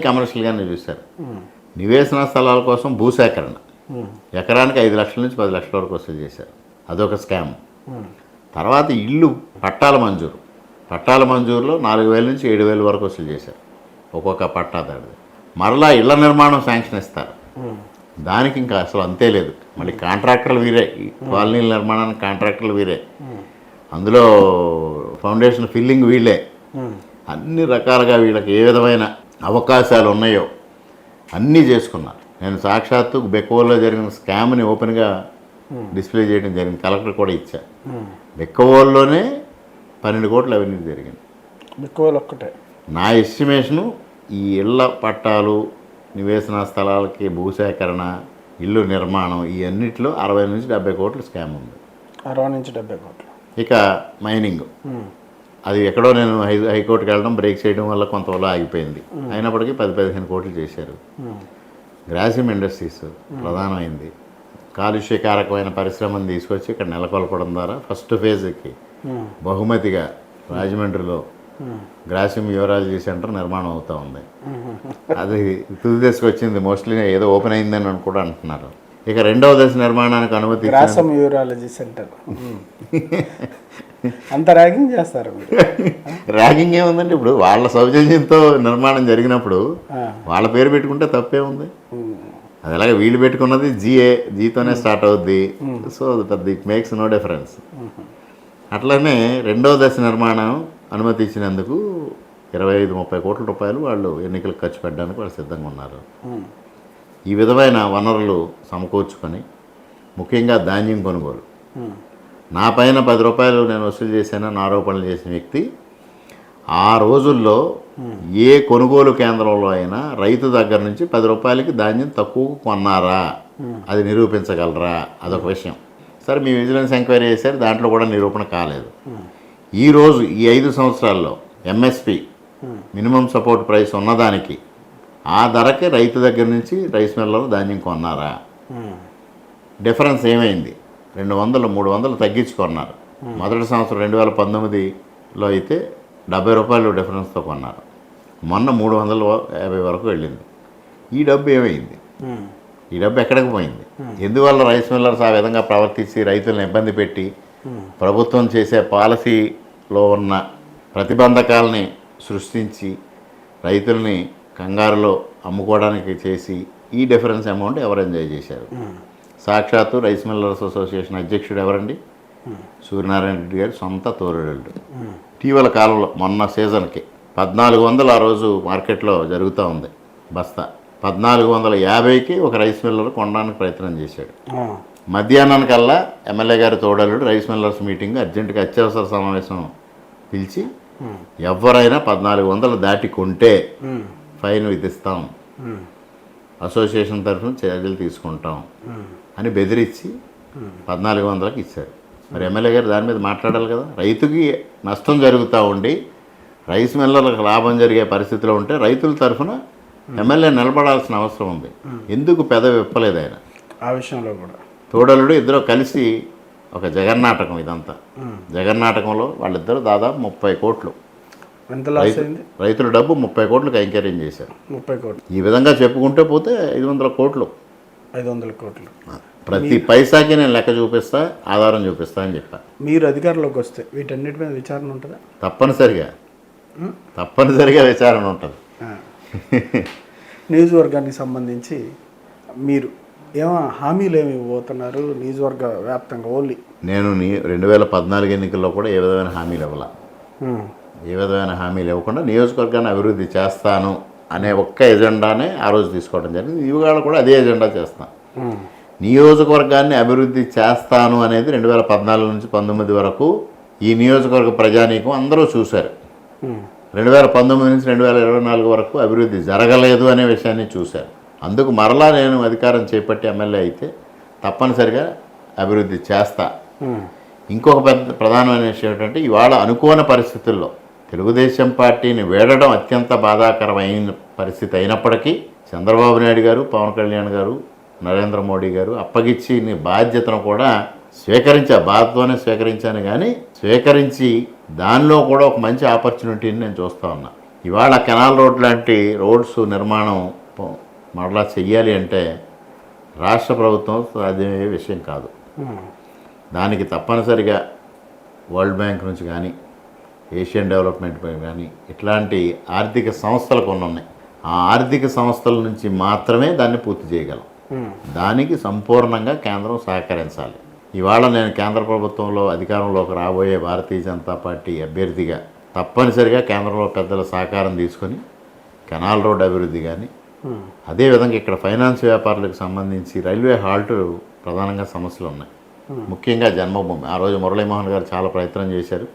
కమర్షియల్గానే చూశారు. నివేశన స్థలాల కోసం భూసేకరణ ఎకరానికి 5 లక్షల నుంచి 10 లక్షల వరకు వసూలు చేశారు, అదొక స్కామ్. తర్వాత ఇల్లు పట్టాల మంజూరులో 4,000 నుంచి 7,000 వరకు వసూలు చేశారు ఒక్కొక్క పట్టాదారుది. మరలా ఇళ్ల నిర్మాణం శాంక్షన్ ఇస్తారు, దానికి ఇంకా అసలు అంతే లేదు. మళ్ళీ కాంట్రాక్టర్లు వీరే, ఈ కాలనీల నిర్మాణానికి కాంట్రాక్టర్లు వీరే, అందులో ఫౌండేషన్ ఫిల్లింగ్ వీళ్ళే. అన్ని రకాలుగా వీళ్ళకి ఏ విధమైన అవకాశాలు ఉన్నాయో అన్నీ చేసుకున్నారు. నేను సాక్షాత్తు బెక్కవోల్లో జరిగిన స్కామ్ని ఓపెన్గా డిస్ప్లే చేయడం జరిగింది, కలెక్టర్ కూడా ఇచ్చా. బెక్కవోల్లోనే 12 కోట్ల అవినీతి జరిగింది. ఎక్కువ ఒక్కటే నా ఎస్టిమేషను ఈ ఇళ్ల పట్టాలు, నివేశన స్థలాలకి భూసేకరణ, ఇల్లు నిర్మాణం, ఈ అన్నిటిలో 60 నుంచి 70 కోట్ల స్కామ్ ఉంది. 60 నుంచి 70 కోట్లు. ఇక మైనింగ్, అది ఎక్కడో నేను హైకోర్టుకి వెళ్ళడం, బ్రేక్ చేయడం వల్ల కొంతవల్ల ఆగిపోయింది. అయినప్పటికీ 10-15 కోట్లు చేశారు. గ్రాసిమ్ ఇండస్ట్రీస్ ప్రధానమైంది. కాలుష్యకారకమైన పరిశ్రమను తీసుకొచ్చి ఇక్కడ నెలకొల్పడం ద్వారా ఫస్ట్ ఫేజ్కి బహుమతిగా రాజమండ్రిలో గ్రాసిమ్ యూరాలజీ సెంటర్ నిర్మాణం అవుతూ ఉంది. అది తుది దశకు వచ్చింది, మోస్ట్లీ ఏదో ఓపెన్ అయిందని అని కూడా అంటున్నారు. ఇక రెండవ దశ నిర్మాణానికి అనుమతి గ్రాసిమ్ యూరాలజీ సెంటర్ అంత ర్యాగింగ్ చేస్తారు. ర్యాగింగ్ ఏముందంటే ఇప్పుడు వాళ్ళ సౌజన్యంతో నిర్మాణం జరిగినప్పుడు వాళ్ళ పేరు పెట్టుకుంటే తప్పే ఉంది. అది ఎలాగ వీళ్ళు పెట్టుకున్నది జీతోనే స్టార్ట్ అవుద్ది. సో పెద్ద ఇట్ మేక్స్ నో డిఫరెన్స్. అట్లనే రెండవ దశ నిర్మాణం అనుమతి ఇచ్చినందుకు 25-30 కోట్ల రూపాయలు వాళ్ళు ఎన్నికలకు ఖర్చు పెట్టడానికి వాళ్ళు సిద్ధంగా ఉన్నారు. ఈ విధమైన వనరులు సమకూర్చుకొని, ముఖ్యంగా ధాన్యం కొనుగోలు, నా పైన 10 రూపాయలు నేను వసూలు చేశానని ఆరోపణలు చేసిన వ్యక్తి ఆ రోజుల్లో ఏ కొనుగోలు కేంద్రంలో అయినా రైతు దగ్గర నుంచి 10 రూపాయలకి ధాన్యం తక్కువ కొన్నారా, అది నిరూపించగలరా? అదొక విషయం. సరే, మీ విజిలెన్స్ ఎంక్వైరీ చేశారు, దాంట్లో కూడా నిరూపణ కాలేదు. ఈరోజు ఈ 5 సంవత్సరాల్లో ఎంఎస్పి మినిమం సపోర్ట్ ప్రైస్ ఉన్నదానికి ఆ ధరకే రైతు దగ్గర నుంచి రైస్ మిల్లర్లు ధాన్యం కొన్నారా? డిఫరెన్స్ ఏమైంది? 200-300 తగ్గించుకున్నారు. మొదటి సంవత్సరం 2019లో అయితే 70 రూపాయలు డిఫరెన్స్తో కొన్నారు. మొన్న 350 వరకు వెళ్ళింది. ఈ డబ్బు ఏమైంది? ఈ డబ్బు ఎక్కడికి పోయింది? ఎందువల్ల రైస్ మిల్లర్స్ ఆ విధంగా ప్రవర్తించి రైతులను ఇబ్బంది పెట్టి ప్రభుత్వం చేసే పాలసీలో ఉన్న ప్రతిబంధకాలని సృష్టించి రైతుల్ని కంగారులో అమ్ముకోవడానికి చేసి ఈ డిఫరెన్స్ అమౌంట్ ఎవరు ఎంజాయ్ చేశారు? సాక్షాత్తు రైస్ మిల్లర్స్ అసోసియేషన్ అధ్యక్షుడు ఎవరండి? సూర్యనారాయణ రెడ్డి గారు సొంత తోరుడు. ఇటీవల కాలంలో మొన్న సీజన్కి 1400 ఆ రోజు మార్కెట్లో జరుగుతూ ఉంది బస్తా. 1450కి ఒక రైస్ మిల్లర్ కొనడానికి ప్రయత్నం చేశాడు. మధ్యాహ్నానికల్లా ఎమ్మెల్యే గారి తోడలుడు రైస్ మిల్లర్స్ మీటింగ్ అర్జెంటుగా అత్యవసర సమావేశం పిలిచి, ఎవరైనా 1400 దాటి కొంటే ఫైన్ విధిస్తాం, అసోసియేషన్ తరఫున చర్యలు తీసుకుంటాం అని బెదిరించి 1400కి ఇచ్చారు. మరి ఎమ్మెల్యే గారు దాని మీద మాట్లాడాలి కదా. రైతుకి నష్టం జరుగుతూ ఉండి రైస్ మిల్లర్లకు లాభం జరిగే పరిస్థితిలో ఉంటే రైతుల తరఫున ఎమ్మెల్యే నిలబడాల్సిన అవసరం ఉంది. ఎందుకు పెదవి విప్పలేదు ఆయన? ఆ విషయంలో కూడా తోడలుడు ఇద్దరు కలిసి ఒక జగన్నాటకం, ఇదంతా జగన్నాటకంలో వాళ్ళిద్దరూ దాదాపు 30 కోట్లు రైతుల డబ్బు 30 కోట్లకు ఎంకరేజ్ చేశారు. 30 కోట్లు. ఈ విధంగా చెప్పుకుంటే పోతే 500 కోట్లు. 500 కోట్లు. ప్రతి పైసాకి నేను లెక్క చూపిస్తా, ఆధారం చూపిస్తా అని చెప్పా. మీరు అధికారంలోకి వస్తే వీటన్నిటి మీద విచారణ ఉంటుందా? తప్పనిసరిగా విచారణ ఉంటుంది. నియోజకవర్గానికి సంబంధించి మీరు హామీలు ఏమి ఇవ్వబోతున్నారు? నియోజకవర్గ వ్యాప్తంగా ఓన్లీ నేను 2014 ఎన్నికల్లో కూడా ఏ విధమైన హామీలు ఇవ్వాల, ఏ విధమైన హామీలు ఇవ్వకుండా నియోజకవర్గాన్ని అభివృద్ధి చేస్తాను అనే ఒక్క ఎజెండానే ఆ రోజు తీసుకోవడం జరిగింది. ఇవాళ కూడా అదే ఎజెండా చేస్తాను. నియోజకవర్గాన్ని అభివృద్ధి చేస్తాను అనేది 2014 నుంచి 19 వరకు ఈ నియోజకవర్గ ప్రజానీకం అందరూ చూశారు. 2019 నుంచి 2024 వరకు అభివృద్ధి జరగలేదు అనే విషయాన్ని చూశారు. అందుకు మరలా నేను అధికారం చేపట్టి ఎమ్మెల్యే అయితే తప్పనిసరిగా అభివృద్ధి చేస్తా. ఇంకొక ప్రధానమైన విషయం ఏంటంటే, ఇవాళ అనుకోని పరిస్థితుల్లో తెలుగుదేశం పార్టీని వీడడం అత్యంత బాధాకరమైన పరిస్థితి అయినప్పటికీ చంద్రబాబు నాయుడు గారు, పవన్ కళ్యాణ్ గారు, నరేంద్ర మోడీ గారు అప్పగిచ్చి బాధ్యతను కూడా బాధతోనే స్వీకరించాను. కానీ స్వీకరించి దానిలో కూడా ఒక మంచి ఆపర్చునిటీని నేను చూస్తూ ఉన్నా. ఇవాళ కెనాల్ రోడ్ లాంటి రోడ్స్ నిర్మాణం మరలా చెయ్యాలి అంటే రాష్ట్ర ప్రభుత్వం సాధ్యమయ్యే విషయం కాదు. దానికి తప్పనిసరిగా వరల్డ్ బ్యాంక్ నుంచి కానీ, ఏషియన్ డెవలప్మెంట్ బ్యాంక్ కానీ, ఇట్లాంటి ఆర్థిక సంస్థలు కొన్ని ఉన్నాయి. ఆ ఆర్థిక సంస్థల నుంచి మాత్రమే దాన్ని పూర్తి చేయగలం. దానికి సంపూర్ణంగా కేంద్రం సహకరించాలి. ఇవాళ నేను కేంద్ర ప్రభుత్వంలో అధికారంలోకి రాబోయే భారతీయ జనతా పార్టీ అభ్యర్థిగా తప్పనిసరిగా కేంద్రంలో పెద్దల సహకారం తీసుకొని కెనాల్ రోడ్ అభివృద్ధి కానీ, అదేవిధంగా ఇక్కడ ఫైనాన్స్ వ్యాపారులకు సంబంధించి రైల్వే హాల్ట్ ప్రధానంగా సమస్యలు ఉన్నాయి. ముఖ్యంగా జన్మభూమి. ఆ రోజు మురళీమోహన్ గారు చాలా ప్రయత్నం చేశారు.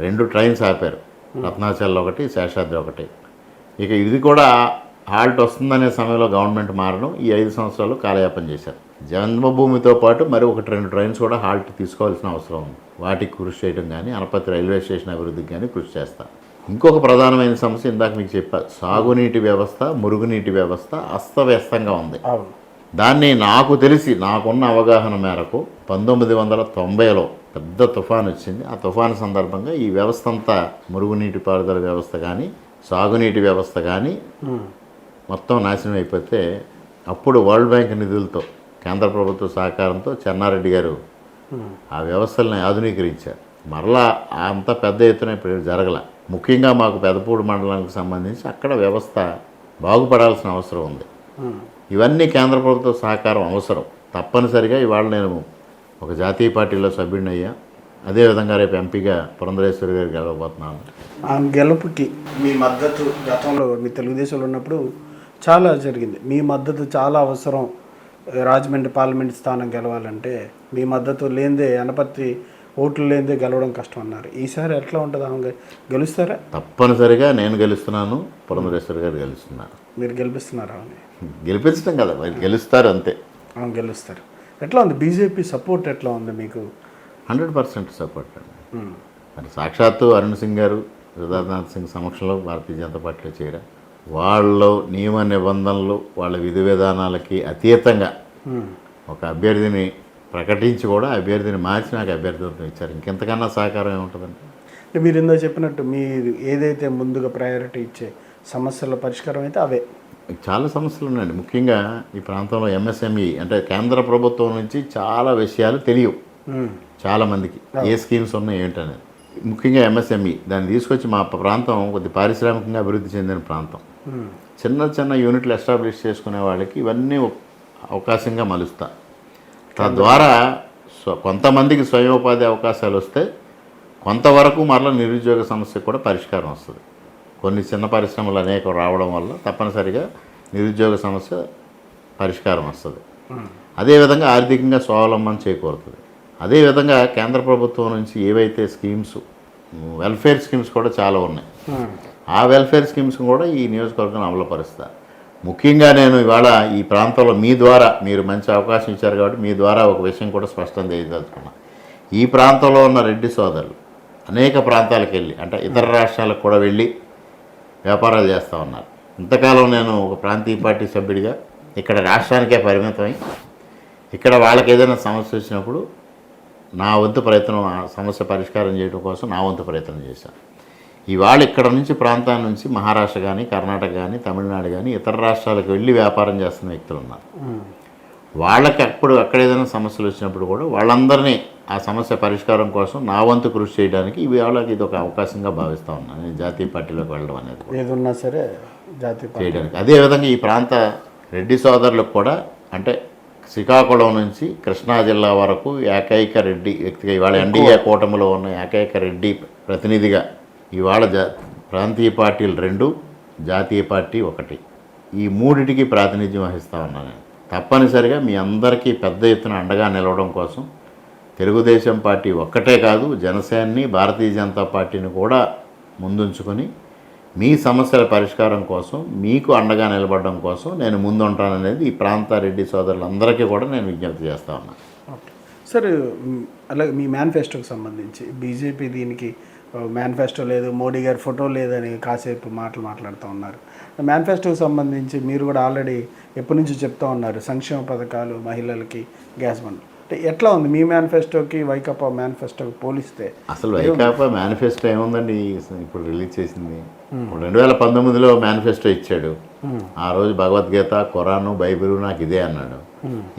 2 ట్రైన్స్ ఆపారు, రత్నాచల్ ఒకటి, శేషాద్రి ఒకటి. ఇక ఇది కూడా హాల్ట్ వస్తుందనే సమయంలో గవర్నమెంట్ మారడం, ఈ 5 సంవత్సరాలు కాలయాపన చేశారు. జన్మభూమితో పాటు మరి 1-2 ట్రైన్స్ కూడా హాల్ట్ తీసుకోవాల్సిన అవసరం ఉంది. వాటికి కృషి చేయడం కానీ, అనపతి రైల్వే స్టేషన్ అభివృద్ధికి కానీ కృషి చేస్తాను. ఇంకొక ప్రధానమైన సమస్య ఇందాక మీకు చెప్పా, సాగునీటి వ్యవస్థ, మురుగునీటి వ్యవస్థ అస్తవ్యస్తంగా ఉంది. దాన్ని నాకు తెలిసి, నాకున్న అవగాహన మేరకు 1990లో పెద్ద తుఫాను వచ్చింది. ఆ తుఫాను సందర్భంగా ఈ వ్యవస్థ అంతా, మురుగునీటి పారుదల వ్యవస్థ కానీ, సాగునీటి వ్యవస్థ కానీ మొత్తం నాశనం అయిపోతే, అప్పుడు వరల్డ్ బ్యాంక్ నిధులతో, కేంద్ర ప్రభుత్వ సహకారంతో చెన్నారెడ్డి గారు ఆ వ్యవస్థల్ని ఆధునీకరించారు. మరలా అంత పెద్ద ఎత్తున ఇప్పుడు జరగల. ముఖ్యంగా మాకు పెదపూడి మండలానికి సంబంధించి అక్కడ వ్యవస్థ బాగుపడాల్సిన అవసరం ఉంది. ఇవన్నీ కేంద్ర ప్రభుత్వ సహకారం అవసరం. తప్పనిసరిగా ఇవాళ నేను ఒక జాతీయ పార్టీలో సభ్యుడిని అయ్యా. అదేవిధంగా రేపు ఎంపీగా పురంధరేశ్వరి గారు గెలవబోతున్నాను. ఆ గెలుపుకి మీ మద్దతు గతంలో మీ తెలుగుదేశంలో ఉన్నప్పుడు చాలా జరిగింది. మీ మద్దతు చాలా అవసరం. రాజమండ్రి పార్లమెంట్ స్థానం గెలవాలంటే మీ మద్దతు లేనిదే, అనపర్తి ఓట్లు లేనిదే గెలవడం కష్టం అన్నారు. ఈసారి ఎట్లా ఉంటుంది? ఆమె గెలుస్తారా? తప్పనిసరిగా నేను గెలుస్తున్నాను, పురంధరేశ్వరి గారు గెలుస్తున్నారు. మీరు గెలిపిస్తున్నారా? గెలిపించడం కదా, మరి గెలుస్తారు అంతే. గెలుస్తారు. ఎట్లా ఉంది బీజేపీ సపోర్ట్? ఎట్లా ఉంది మీకు? 100% సపోర్ట్ అండి. మరి సాక్షాత్తు అరుణ్ సింగ్ గారు, కేదార్నాథ్ సింగ్ సమక్షంలో భారతీయ జనతా పార్టీలో చేరారు. వాళ్ళు నియమ నిబంధనలు, వాళ్ళ విధి విధానాలకి అతీతంగా ఒక అభ్యర్థిని ప్రకటించి కూడా అభ్యర్థిని మార్చి నాకు అభ్యర్థిత్వం ఇచ్చారు. ఇంకెంతకన్నా సహకారం ఏముంటుందండి? మీరు ఇందులో చెప్పినట్టు మీరు ఏదైతే ముందుగా ప్రయారిటీ ఇచ్చే సమస్యల పరిష్కారం అయితే అవే. చాలా సమస్యలు ఉన్నాయండి. ముఖ్యంగా ఈ ప్రాంతంలో ఎంఎస్ఎంఈ అంటే కేంద్ర ప్రభుత్వం నుంచి చాలా విషయాలు తెలియవు చాలామందికి, ఏ స్కీమ్స్ ఉన్నాయి ఏంటనేది. ముఖ్యంగా ఎంఎస్ఎంఈ దాన్ని తీసుకొచ్చి మా ప్రాంతం కొద్ది పారిశ్రామికంగా అభివృద్ధి చెందిన ప్రాంతం. చిన్న చిన్న యూనిట్లు ఎస్టాబ్లిష్ చేసుకునే వాళ్ళకి ఇవన్నీ అవకాశంగా మలుస్తా. తద్వారా కొంతమందికి స్వయం ఉపాధి అవకాశాలు వస్తే కొంతవరకు మరలా నిరుద్యోగ సమస్యకు కూడా పరిష్కారం వస్తుంది. కొన్ని చిన్న పరిశ్రమలు అనేక రావడం వల్ల తప్పనిసరిగా నిరుద్యోగ సమస్య పరిష్కారం వస్తుంది. అదేవిధంగా ఆర్థికంగా స్వావలంబన చేకూరుతుంది. అదేవిధంగా కేంద్ర ప్రభుత్వం నుంచి ఏవైతే స్కీమ్స్, వెల్ఫేర్ స్కీమ్స్ కూడా చాలా ఉన్నాయి. ఆ వెల్ఫేర్ స్కీమ్స్ కూడా ఈ నియోజకవర్గంలో అమలుపరుస్తారు. ముఖ్యంగా నేను ఇవాళ ఈ ప్రాంతంలో మీ ద్వారా, మీరు మంచి అవకాశం ఇచ్చారు కాబట్టి మీ ద్వారా ఒక విషయం కూడా స్పష్టం చేయదలుచుకున్నా. ఈ ప్రాంతంలో ఉన్న రెడ్డి సోదరులు అనేక ప్రాంతాలకు వెళ్ళి, అంటే ఇతర రాష్ట్రాలకు కూడా వెళ్ళి వ్యాపారాలు చేస్తూ ఉన్నారు. ఇంతకాలం నేను ఒక ప్రాంతీయ పార్టీ సభ్యుడిగా ఇక్కడ రాష్ట్రానికే పరిమితమై, ఇక్కడ వాళ్ళకి ఏదైనా సమస్య వచ్చినప్పుడు నా వంతు ప్రయత్నం, ఆ సమస్య పరిష్కారం చేయడం కోసం నా వంతు ప్రయత్నం చేశాను. ఇవాళ ఇక్కడ నుంచి ప్రాంతాల నుంచి మహారాష్ట్ర కానీ, కర్ణాటక కానీ, తమిళనాడు కానీ ఇతర రాష్ట్రాలకు వెళ్ళి వ్యాపారం చేస్తున్న వ్యక్తులు ఉన్నారు. వాళ్ళకి అక్కడ ఏదైనా సమస్యలు వచ్చినప్పుడు కూడా వాళ్ళందరినీ ఆ సమస్య పరిష్కారం కోసం నా వంతు కృషి చేయడానికి వాళ్ళకి ఇది ఒక అవకాశంగా భావిస్తూ ఉన్నాను. నేను జాతీయ పార్టీలోకి వెళ్ళడం అనేది ఏదున్నా సరే జాతీయ చేయడానికి. అదేవిధంగా ఈ ప్రాంత రెడ్డి సోదరులకు కూడా, అంటే శ్రీకాకుళం నుంచి కృష్ణా జిల్లా వరకు ఏకైక రెడ్డి వ్యక్తిగా, ఇవాళ ఎన్డీఏ కూటమిలో ఉన్న ఏకైక రెడ్డి ప్రతినిధిగా ఇవాళ ప్రాంతీయ పార్టీలు 2, జాతీయ పార్టీ 1, ఈ 3టికి ప్రాతినిధ్యం వహిస్తూ ఉన్నాను. నేను తప్పనిసరిగా మీ అందరికీ పెద్ద ఎత్తున అండగా నిలవడం కోసం తెలుగుదేశం పార్టీ ఒక్కటే కాదు, జనసేనని, భారతీయ జనతా పార్టీని కూడా ముందుంచుకొని మీ సమస్యల పరిష్కారం కోసం, మీకు అండగా నిలబడడం కోసం నేను ముందుంటాననేది ఈ ప్రాంత రెడ్డి సోదరులందరికీ కూడా నేను విజ్ఞప్తి చేస్తూ ఉన్నాను. సరే, అలాగే మీ మేనిఫెస్టోకి సంబంధించి బీజేపీ దీనికి మేనిఫెస్టో లేదు, మోడీ గారి ఫోటో లేదని కాసేపు మాట్లాడుతూ ఉన్నారు. మేనిఫెస్టోకి సంబంధించి మీరు కూడా ఆల్రెడీ ఎప్పటి నుంచి చెప్తూ ఉన్నారు, సంక్షేమ పథకాలు, మహిళలకి గ్యాస్ బండ్. అంటే ఎట్లా ఉంది మీ మేనిఫెస్టోకి వైకాపా మేనిఫెస్టోకి పోలిస్తే? అసలు వైకాపా మేనిఫెస్టో ఏముందండి ఇప్పుడు రిలీజ్ చేసింది? 2019లో మేనిఫెస్టో ఇచ్చాడు. ఆ రోజు భగవద్గీత, ఖురాను, బైబిల్ నాకు ఇదే అన్నాడు.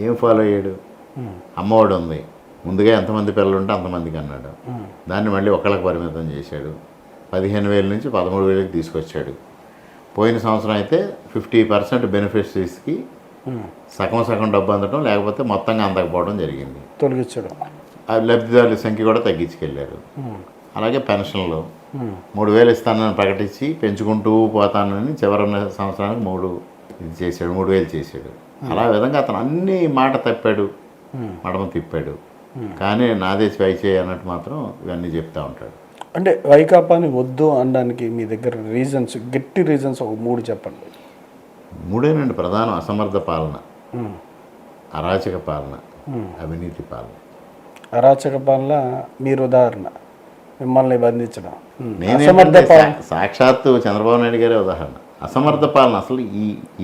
ఏం ఫాలో అయ్యాడు? అమ్మఒడి ఉంది, ముందుగా ఎంతమంది పిల్లలు ఉంటే అంతమందికి అన్నాడు. దాన్ని మళ్ళీ ఒకళ్ళకి పరిమితం చేశాడు. 15,000 నుంచి 13,000కి తీసుకొచ్చాడు. పోయిన సంవత్సరం అయితే 50% బెనిఫిషరీస్కి సగం డబ్బు అందడం, లేకపోతే మొత్తంగా అందకపోవడం జరిగింది. తొలగించడం, ఆ లబ్ధిదారుల సంఖ్య కూడా తగ్గించుకెళ్ళారు. అలాగే పెన్షన్లు 3,000 ఇస్తానని ప్రకటించి పెంచుకుంటూ పోతానని చివరి సంవత్సరానికి ఇది చేశాడు, 3000 చేశాడు. అలా విధంగా అతను అన్ని మాట తప్పాడు, మడమ తిప్పాడు. కానీ నాదే చేయి అన్నట్టు మాత్రం ఇవన్నీ చెప్తూ ఉంటాడు. అంటే వైకాపాని వద్దు అనడానికి మీ దగ్గర రీజన్స్, గట్టి రీజన్స్ ఒక 3 చెప్పండి. 3 ప్రధానం: అసమర్థ పాలన, అరాచక పాలన, అవినీతి పాలన. అరాచక పాలన మీరు ఉదాహరణ, మిమ్మల్ని బంధించడం. నేనేమంటే సాక్షాత్తు చంద్రబాబు నాయుడు గారే ఉదాహరణ. అసమర్థ పాలన అసలు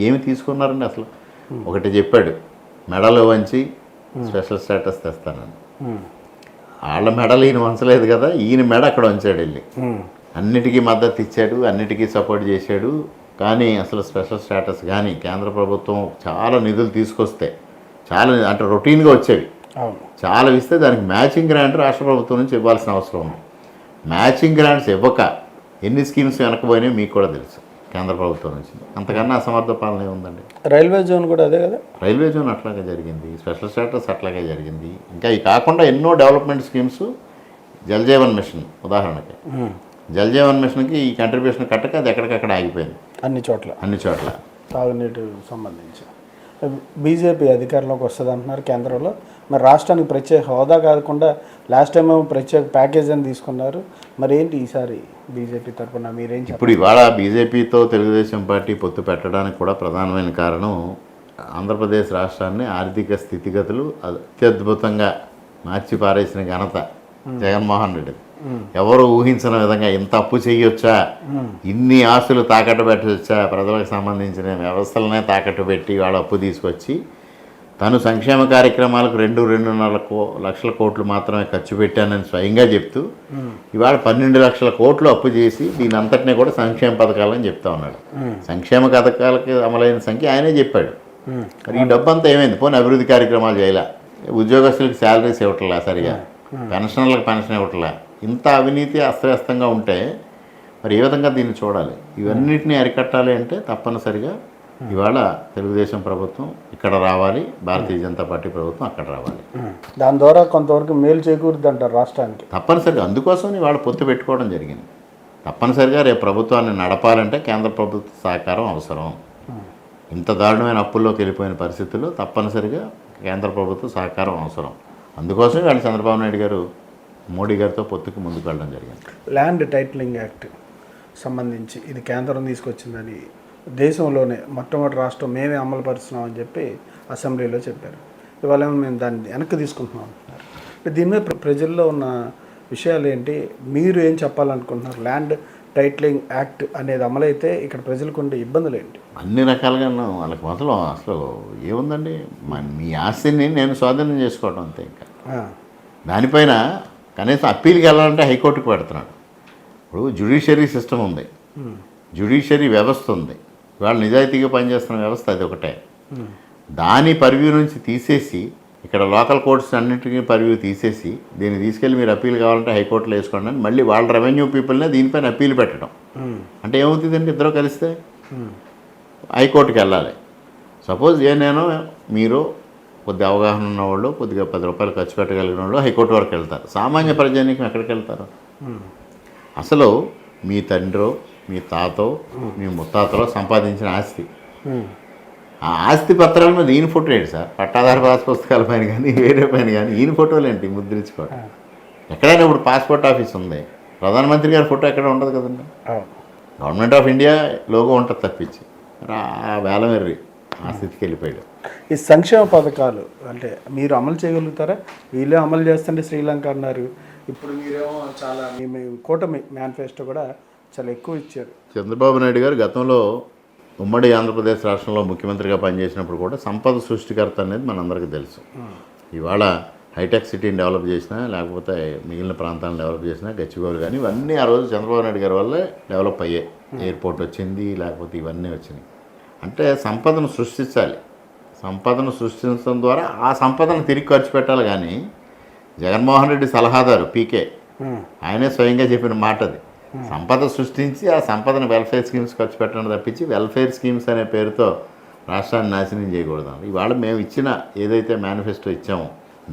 ఏమి తీసుకున్నారండి? అసలు ఒకటి చెప్పాడు, మెడలు వంచి స్పెషల్ స్టేటస్ తెస్తానని. వాళ్ళ మెడలు ఈయన వంచలేదు కదా, ఈయన మెడ అక్కడ వంచాడు వెళ్ళి. అన్నిటికీ మద్దతు ఇచ్చాడు, అన్నిటికీ సపోర్ట్ చేశాడు. కానీ అసలు స్పెషల్ స్టేటస్ కానీ కేంద్ర ప్రభుత్వం చాలా నిధులు తీసుకొస్తే, చాలా అంటే రొటీన్గా వచ్చేవి, చాలా ఇస్తే దానికి మ్యాచింగ్ గ్రాంట్ రాష్ట్ర ప్రభుత్వం నుంచి ఇవ్వాల్సిన అవసరం ఉంది. మ్యాచింగ్ గ్రాంట్స్ ఇవ్వక ఎన్ని స్కీమ్స్ వెనకపోయినాయో మీకు కూడా తెలుసు కేంద్ర ప్రభుత్వం నుంచి. అంతకన్నా అసమర్థ పాలన ఏముందండి? రైల్వే జోన్ కూడా అదే కదా. రైల్వే జోన్ అట్లాగే జరిగింది, స్పెషల్ స్టేటస్ అట్లాగే జరిగింది. ఇంకా ఇవి కాకుండా ఎన్నో development schemes. Jal Jeevan mission ఉదాహరణకి, జల్ జీవన్ మిషన్కి ఈ కంట్రిబ్యూషన్ కట్టక అది ఎక్కడికక్కడ ఆగిపోయింది అన్ని చోట్ల తాగునీటి సంబంధించి. బీజేపీ అధికారంలోకి వస్తుంది అంటున్నారు కేంద్రంలో. మరి రాష్ట్రానికి ప్రత్యేక హోదా కాకుండా లాస్ట్ టైం ఏమో ప్రత్యేక ప్యాకేజ్ అని తీసుకున్నారు. మరి ఏంటి ఈసారి బీజేపీ తరఫున మీరేం? ఇప్పుడు ఇవాళ బీజేపీతో తెలుగుదేశం పార్టీ పొత్తు పెట్టడానికి కూడా ప్రధానమైన కారణం, ఆంధ్రప్రదేశ్ రాష్ట్రాన్ని ఆర్థిక స్థితిగతులు అత్యద్భుతంగా మార్చి పారేసిన ఘనత జగన్మోహన్ రెడ్డి. ఎవరు ఊహించిన విధంగా ఇంత అప్పు చేయొచ్చా, ఇన్ని ఆస్తులు తాకట్టు పెట్టచ్చా, ప్రజలకు సంబంధించిన వ్యవస్థలనే తాకట్టు పెట్టి వాళ్ళ అప్పు తీసుకొచ్చి తను సంక్షేమ కార్యక్రమాలకు 2-2.5 లక్షల కోట్లు మాత్రమే ఖర్చు పెట్టానని స్వయంగా చెప్తూ ఇవాళ 12 లక్షల కోట్లు అప్పు చేసి దీని అంతటినీ కూడా సంక్షేమ పథకాలని చెప్తా ఉన్నాడు. సంక్షేమ పథకాలకి అమలైన సంఖ్య ఆయనే చెప్పాడు. మరి ఈ డబ్బు అంతా ఏమైంది? పోనీ అభివృద్ధి కార్యక్రమాలు చేయలే, ఉద్యోగస్తులకు శాలరీస్ ఇవ్వట్లా, సరిగా పెన్షన్లకు పెన్షన్ ఇవ్వట్లా. ఇంత అవినీతి అస్తవ్యస్తంగా ఉంటే మరి ఏ విధంగా దీన్ని చూడాలి? ఇవన్నిటిని అరికట్టాలి అంటే తప్పనిసరిగా ఇవాళ తెలుగుదేశం ప్రభుత్వం ఇక్కడ రావాలి, భారతీయ జనతా పార్టీ ప్రభుత్వం అక్కడ రావాలి. దాని ద్వారా కొంతవరకు మేలు చేకూరుద్ది అంటారు రాష్ట్రానికి. తప్పనిసరిగా అందుకోసం ఇవాళ పొత్తు పెట్టుకోవడం జరిగింది. తప్పనిసరిగా రేపు ప్రభుత్వాన్ని నడపాలంటే కేంద్ర ప్రభుత్వ సహకారం అవసరం. ఇంత దారుణమైన అప్పుల్లోకి వెళ్ళిపోయిన పరిస్థితుల్లో తప్పనిసరిగా కేంద్ర ప్రభుత్వ సహకారం అవసరం. అందుకోసం వాళ్ళు చంద్రబాబు నాయుడు గారు మోడీ గారితో పొత్తుకు ముందుకు వెళ్ళడం జరిగింది. ల్యాండ్ టైటిలింగ్ యాక్ట్ సంబంధించి ఇది కేంద్రం తీసుకొచ్చిందని దేశంలోనే మొట్టమొదటి రాష్ట్రం మేమే అమలు పరుస్తున్నామని చెప్పి అసెంబ్లీలో చెప్పారు. ఇవాళ మేము దాన్ని వెనక్కి తీసుకుంటున్నాం అంటున్నారు. దీని మీద ప్రజల్లో ఉన్న విషయాలు ఏంటి? మీరు ఏం చెప్పాలనుకుంటున్నారు? ల్యాండ్ టైటిలింగ్ యాక్ట్ అనేది అమలైతే ఇక్కడ ప్రజలకు ఉండే ఇబ్బందులు ఏంటి? అన్ని రకాలుగా వాళ్ళకి మొదలు అసలు ఏముందండి, మీ ఆస్తిని నేను స్వాధీనం చేసుకోవడం అంతే. ఇంకా దానిపైన కనీసం అప్పీల్కి వెళ్ళాలంటే హైకోర్టుకు పెడుతున్నాడు. ఇప్పుడు జ్యుడిషియరీ సిస్టమ్ ఉంది, జ్యుడిషియరీ వ్యవస్థ ఉంది. ఇవాళ నిజాయితీగా పనిచేస్తున్న వ్యవస్థ అది ఒకటే. దాని పర్వ్యూ నుంచి తీసేసి ఇక్కడ లోకల్ కోర్ట్స్ అన్నింటినీ పర్వ్యూ తీసేసి దీన్ని తీసుకెళ్ళి మీరు అప్పీల్ కావాలంటే హైకోర్టులో వేసుకోండి అని మళ్ళీ వాళ్ళ రెవెన్యూ పీపుల్నే దీనిపైన అప్పీల్ పెట్టడం అంటే ఏమవుతుందండి? ఇద్దరు కలిస్తే హైకోర్టుకి వెళ్ళాలి. సపోజ్ నేను మీరు కొద్ది అవగాహన ఉన్నవాళ్ళు, కొద్దిగా 10 రూపాయలు ఖర్చు పెట్టగలిగిన వాళ్ళు హైకోర్టు వరకు వెళ్తారు. సామాన్య ప్రజానీకం ఎక్కడికి వెళ్తారు? అసలు మీ తండ్రో, మీ తాతో, మీ ముత్తాతలో సంపాదించిన ఆస్తి, ఆ ఆస్తి పత్రాల మీద ఈయన ఫోటో ఏంటి సార్? పట్టాదార పాస్ పుస్తకాల పైన కానీ వేరే పైన కానీ ఈయన ఫోటోలు ఏంటి ముద్రించుకోవడం? ఎక్కడైనా ఇప్పుడు పాస్పోర్ట్ ఆఫీస్ ఉంది, ప్రధానమంత్రి గారి ఫోటో ఎక్కడ ఉండదు కదండి. గవర్నమెంట్ ఆఫ్ ఇండియా లోగో ఉంటుంది తప్పించి ఆ వేలమెర్రి ఆ స్థితికి వెళ్ళిపోయాడు. ఈ సంక్షేమ పథకాలు అంటే మీరు అమలు చేయగలుగుతారా? వీళ్ళే అమలు చేస్తుంటే శ్రీలంక అన్నారు, ఇప్పుడు మీరేమో చాలా మీ కూటమి మేనిఫెస్టో కూడా చాలా ఎక్కువ ఇచ్చారు. చంద్రబాబు నాయుడు గారు గతంలో ఉమ్మడి ఆంధ్రప్రదేశ్ రాష్ట్రంలో ముఖ్యమంత్రిగా పనిచేసినప్పుడు కూడా సంపద సృష్టికర్త అనేది మనందరికీ తెలుసు. ఇవాళ హైటెక్ సిటీని డెవలప్ చేసినా, లేకపోతే మిగిలిన ప్రాంతాలను డెవలప్ చేసినా, గచ్చిబౌలి కానీ ఇవన్నీ ఆ రోజు చంద్రబాబు నాయుడు గారి వల్లే డెవలప్ అయ్యాయి. ఎయిర్పోర్ట్ వచ్చింది, లేకపోతే ఇవన్నీ వచ్చినాయి. అంటే సంపదను సృష్టించాలి. సంపదను సృష్టించడం ద్వారా ఆ సంపదను తిరిగి ఖర్చు పెట్టాలి. కానీ జగన్మోహన్ రెడ్డి సలహాదారు పీకే ఆయనే స్వయంగా చెప్పిన మాట అది. సంపద సృష్టించి ఆ సంపదను వెల్ఫేర్ స్కీమ్స్ ఖర్చు పెట్టడం తప్పించి వెల్ఫేర్ స్కీమ్స్ అనే పేరుతో రాష్ట్రాన్ని నాశనం చేయకూడదు. ఇవాళ మేము ఇచ్చిన ఏదైతే మేనిఫెస్టో ఇచ్చామో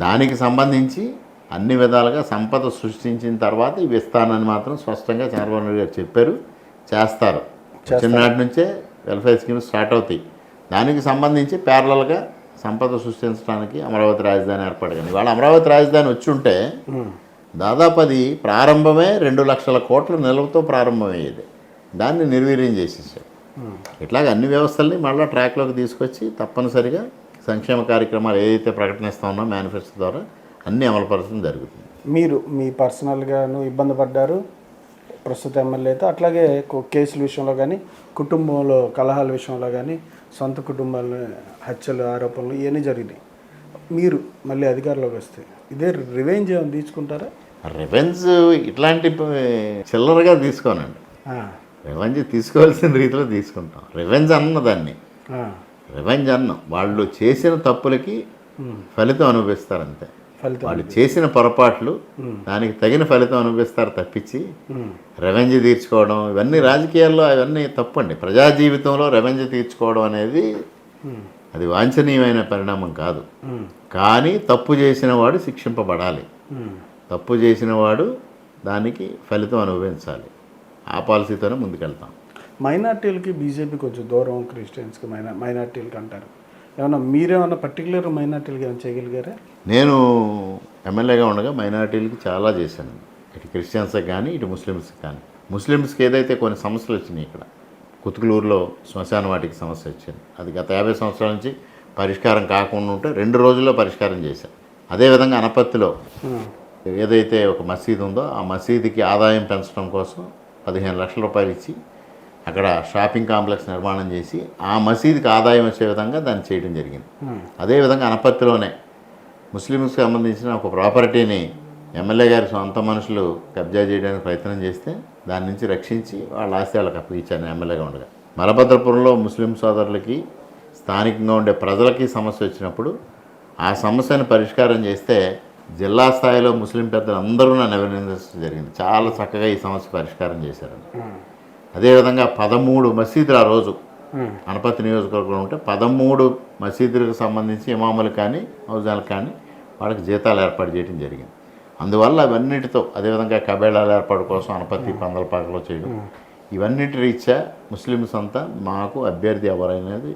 దానికి సంబంధించి అన్ని విధాలుగా సంపద సృష్టించిన తర్వాత ఇవి ఇస్తానని మాత్రం స్పష్టంగా చంద్రబాబు నాయుడు గారు చెప్పారు. చేస్తారు. చిన్ననాటి నుంచే వెల్ఫేర్ స్కీమ్స్ స్టార్ట్ అవుతాయి. దానికి సంబంధించి ప్యారలల్గా సంపద సృష్టించడానికి అమరావతి రాజధాని ఏర్పాటు కానీ ఇవాళ అమరావతి రాజధాని వచ్చి ఉంటే దాదాపు అది ప్రారంభమే 2 లక్షల కోట్ల నిల్వతో ప్రారంభమయ్యేది. దాన్ని నిర్వీర్యం చేసేసారు. ఇట్లాగ అన్ని వ్యవస్థల్ని మళ్ళీ ట్రాక్లోకి తీసుకొచ్చి తప్పనిసరిగా సంక్షేమ కార్యక్రమాలు ఏదైతే ప్రకటనిస్తా ఉన్నా మేనిఫెస్టో ద్వారా అన్నీ అమలుపరచడం జరుగుతుంది. మీరు మీ పర్సనల్గాను ఇబ్బంది పడ్డారు ప్రస్తుత ఎమ్మెల్యేతో, అట్లాగే కేసుల విషయంలో కానీ కుటుంబంలో కలహాల విషయంలో కానీ సొంత కుటుంబాల హత్యలు ఆరోపణలు ఇవన్నీ జరిగినాయి. మీరు మళ్ళీ అధికారంలోకి వస్తే ఇదే రివెంజ్ ఏమైనా తీసుకుంటారా? రివెంజ్ ఇట్లాంటి చిల్లరగా తీసుకోనండి. రివెంజ్ తీసుకోవాల్సిన రీతిలో తీసుకుంటాం. రివెంజ్ అన్నదాన్ని రివెంజ్ అన్నం వాళ్ళు చేసిన తప్పులకి ఫలితం అనుభవిస్తారు అంతే. వాళ్ళు చేసిన పొరపాట్లు దానికి తగిన ఫలితం అనుభవిస్తారు తప్పించి రెవెంజ్ తీర్చుకోవడం ఇవన్నీ రాజకీయాల్లో అవన్నీ తప్పండి. ప్రజా జీవితంలో రెవెంజ్ తీర్చుకోవడం అనేది అది వాంఛనీయమైన పరిణామం కాదు. కానీ తప్పు చేసిన వాడు శిక్షింపబడాలి. తప్పు చేసిన వాడు దానికి ఫలితం అనుభవించాలి. ఆ పాలసీతోనే ముందుకెళ్తాం. మైనార్టీలకి బీజేపీ కొంచెం దూరం, క్రిస్టియన్స్కి మైనార్టీలకి అంటారు. ఏమన్నా మీరేమన్నా పర్టికులర్ మైనార్టీలకి ఏమైనా చేయగలిగారా? నేను ఎమ్మెల్యేగా ఉండగా మైనార్టీలకి చాలా చేశాను. ఇటు క్రిస్టియన్స్కి కానీ ఇటు ముస్లిమ్స్కి కానీ. ముస్లిమ్స్కి ఏదైతే కొన్ని సమస్యలు వచ్చినాయి, ఇక్కడ కుతుకులూరులో శ్మశాన వాటికి సమస్య వచ్చింది. అది గత 50 సంవత్సరాల నుంచి పరిష్కారం కాకుండా ఉంటే 2 రోజుల్లో పరిష్కారం చేశాను. అదేవిధంగా అనపత్తిలో ఏదైతే ఒక మసీదు ఉందో ఆ మసీదుకి ఆదాయం పెంచడం కోసం 15 లక్షల రూపాయలు ఇచ్చి అక్కడ షాపింగ్ కాంప్లెక్స్ నిర్మాణం చేసి ఆ మసీదుకి ఆదాయం వచ్చే విధంగా దాన్ని చేయడం జరిగింది. అదేవిధంగా అనపత్తిలోనే ముస్లిమ్స్కి సంబంధించిన ఒక ప్రాపర్టీని ఎమ్మెల్యే గారి సొంత మనుషులు కబ్జా చేయడానికి ప్రయత్నం చేస్తే దాని నుంచి రక్షించి వాళ్ళ ఆస్తి వాళ్ళకి అప్పగించాను ఎమ్మెల్యేగా ఉండగా. మలభద్రపురంలో ముస్లిం సోదరులకి స్థానికంగా ఉండే ప్రజలకి సమస్య వచ్చినప్పుడు ఆ సమస్యను పరిష్కారం చేస్తే జిల్లా స్థాయిలో ముస్లిం పెద్దలు అందరూ నన్ను అభినందించడం జరిగింది. చాలా చక్కగా ఈ సమస్య పరిష్కారం చేశారు. అదేవిధంగా 13 మసీదులు ఆ రోజు అనపత్తి నియోజకవర్గంలో ఉంటే 13 మసీదులకు సంబంధించి ఇమాములు కానీ హౌజాలకు కానీ వాళ్ళకి జీతాలు ఏర్పాటు చేయడం జరిగింది. అందువల్ల అవన్నిటితో అదేవిధంగా కబేళాల ఏర్పాటు కోసం అనపత్తి పందలపాకలో చేయడం ఇవన్నిటి రీత్యా ముస్లిమ్స్ అంతా మాకు అభ్యర్థి ఎవరైనది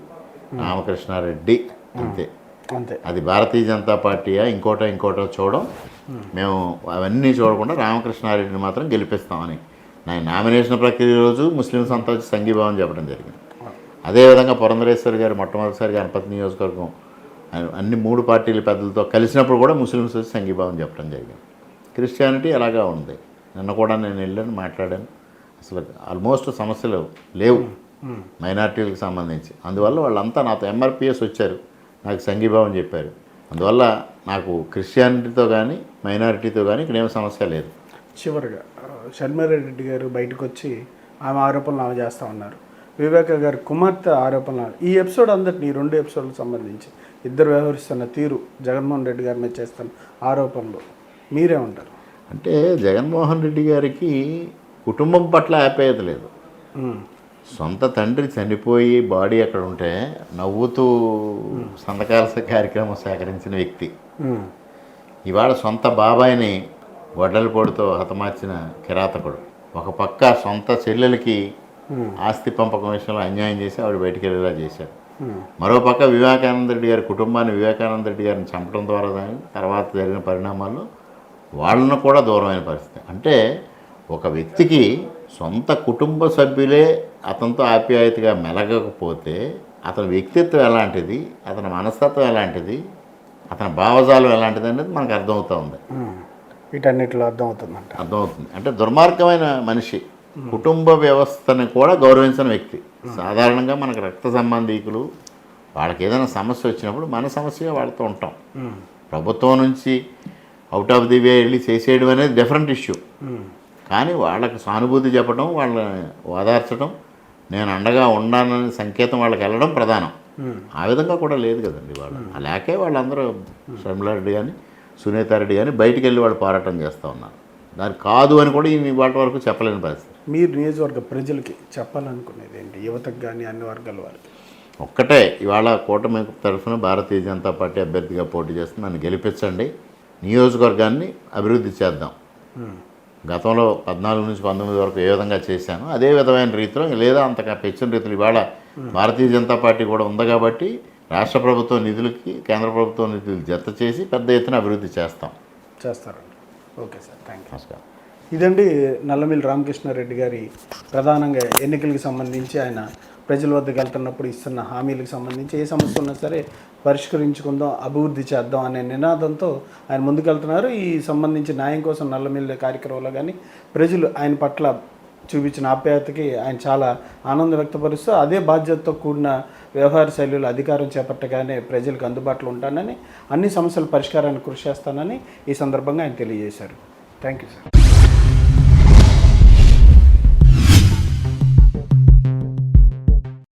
రామకృష్ణారెడ్డి అంతే. అది భారతీయ జనతా పార్టీయా ఇంకోటో చూడడం, మేము అవన్నీ చూడకుండా రామకృష్ణారెడ్డిని మాత్రం గెలిపిస్తామని నేను నామినేషన్ ప్రక్రియ రోజు ముస్లిమ్స్ అంతా వచ్చి సంఘీభావం చెప్పడం జరిగింది. అదేవిధంగా పురంధరేశ్వరి గారు మొట్టమొదటిసారిగా అనపత్తి నియోజకవర్గం అన్ని 3 పార్టీల పెద్దలతో కలిసినప్పుడు కూడా ముస్లిమ్స్ వచ్చి సంఘీభావం చెప్పడం జరిగింది. క్రిస్టియానిటీ అలాగా ఉంది. నిన్న కూడా నేను వెళ్ళాను, మాట్లాడాను. అసలు ఆల్మోస్ట్ సమస్యలు లేవు మైనార్టీలకు సంబంధించి. అందువల్ల వాళ్ళంతా నాతో ఎంఆర్పిఎస్ వచ్చారు, నాకు సంఘీభావం చెప్పారు. అందువల్ల నాకు క్రిస్టియానిటీతో కానీ మైనారిటీతో కానీ ఇక్కడ ఏమి సమస్య లేదు. చివరిగా షర్మిలారెడ్డి గారు బయటకు వచ్చి ఆమె ఆరోపణలు ఆమె చేస్తూ ఉన్నారు. వివేక గారు కుమార్తె ఆరోపణలు. ఈ ఎపిసోడ్ అందరినీ 2 ఎపిసోడ్లకు సంబంధించి ఇద్దరు వ్యవహరిస్తున్న తీరు, జగన్మోహన్ రెడ్డి గారి మీద చేస్తున్న ఆరోపణలు మీరేమంటారు? అంటే జగన్మోహన్ రెడ్డి గారికి కుటుంబం పట్ల ఆప్యాయత లేదు. సొంత తండ్రి చనిపోయి బాడీ అక్కడ ఉంటే నవ్వుతూ సంతకాల కార్యక్రమం సేకరించిన వ్యక్తి ఇవాళ సొంత బాబాయిని గొడ్డలిపోటుతో హతమార్చిన కిరాతకుడు. ఒక పక్క సొంత చెల్లెలకి ఆస్తి పంపకం విషయంలో అన్యాయం చేసి ఆవిడ బయటికి వెళ్ళేలా చేశాడు. మరోపక్క వివేకానంద రెడ్డి గారి కుటుంబాన్ని వివేకానంద రెడ్డి గారిని చంపడం ద్వారా తర్వాత జరిగిన పరిణామాల్లో వాళ్ళను కూడా దూరమైన పరిస్థితి. అంటే ఒక వ్యక్తికి సొంత కుటుంబ సభ్యులే అతనితో ఆప్యాయతగా మెలగకపోతే అతని వ్యక్తిత్వం ఎలాంటిది, అతని మనస్తత్వం ఎలాంటిది, అతని భావజాలం ఎలాంటిది అనేది మనకు అర్థమవుతూ ఉంది. వీటన్నిటిలో అర్థమవుతుంది. అంటే దుర్మార్గమైన మనిషి, కుటుంబ వ్యవస్థని కూడా గౌరవించిన వ్యక్తి. సాధారణంగా మనకు రక్త సంబంధీకులు వాళ్ళకి ఏదైనా సమస్య వచ్చినప్పుడు మన సమస్యగా వాళ్ళతో ఉంటాం. ప్రభుత్వం నుంచి అవుట్ ఆఫ్ ది వే వెళ్ళి చేసేయడం అనేది డిఫరెంట్ ఇష్యూ. కానీ వాళ్ళకి సానుభూతి చెప్పడం, వాళ్ళని ఓదార్చడం, నేను అండగా ఉన్నానని సంకేతం వాళ్ళకి వెళ్ళడం ప్రధానం. ఆ విధంగా కూడా లేదు కదండి వాళ్ళు. అలాగే వాళ్ళందరూ షర్మిలారెడ్డి కానీ సునీతారెడ్డి కానీ బయటికి వెళ్ళి వాళ్ళు పోరాటం చేస్తూ ఉన్నారు. దాని కాదు అని కూడా ఇవాటి వరకు చెప్పలేని పరిస్థితి. మీరు నియోజకవర్గ ప్రజలకి చెప్పాలనుకునేది ఏంటి, యువతకు కానీ అన్ని వర్గాల వారికి? ఒక్కటే, ఇవాళ కూటమి తరఫున భారతీయ జనతా పార్టీ అభ్యర్థిగా పోటీ చేస్తే నన్ను గెలిపించండి, నియోజకవర్గాన్ని అభివృద్ధి చేద్దాం. గతంలో 14 నుంచి 19 వరకు ఏ విధంగా చేశాను అదే విధమైన రీతిలో, లేదా అంతగా పెంచిన రీతిలో ఇవాళ భారతీయ జనతా పార్టీ కూడా ఉంది కాబట్టి రాష్ట్ర ప్రభుత్వ నిధులకి కేంద్ర ప్రభుత్వ నిధులు జత చేసి పెద్ద ఎత్తున అభివృద్ధి చేస్తారండి. Okay sir, thank you. నమస్కారం. ఇదండి నల్లమిల్లి రామకృష్ణారెడ్డి గారి ప్రధానంగా ఎన్నికలకు సంబంధించి ఆయన ప్రజల వద్దకు వెళ్తున్నప్పుడు ఇస్తున్న హామీలకు సంబంధించి ఏ సమస్య ఉన్నా సరే పరిష్కరించుకుందాం, అభివృద్ధి చేద్దాం అనే నినాదంతో ఆయన ముందుకెళ్తున్నారు. ఈ సంబంధించి న్యాయం కోసం నల్లమిల్లి కార్యక్రమంలో కానీ ప్రజలు ఆయన పట్ల చూపించిన ఆప్యాయతకి ఆయన చాలా ఆనందం వ్యక్తపరుస్తూ అదే బాధ్యతతో కూడిన వ్యవహార శైలిలో అధికారం చేపట్టగానే ప్రజలకు అందుబాటులో ఉంటానని, అన్ని సమస్యల పరిష్కారానికి కృషి చేస్తానని ఈ సందర్భంగా ఆయన తెలియజేశారు. Thank you sir.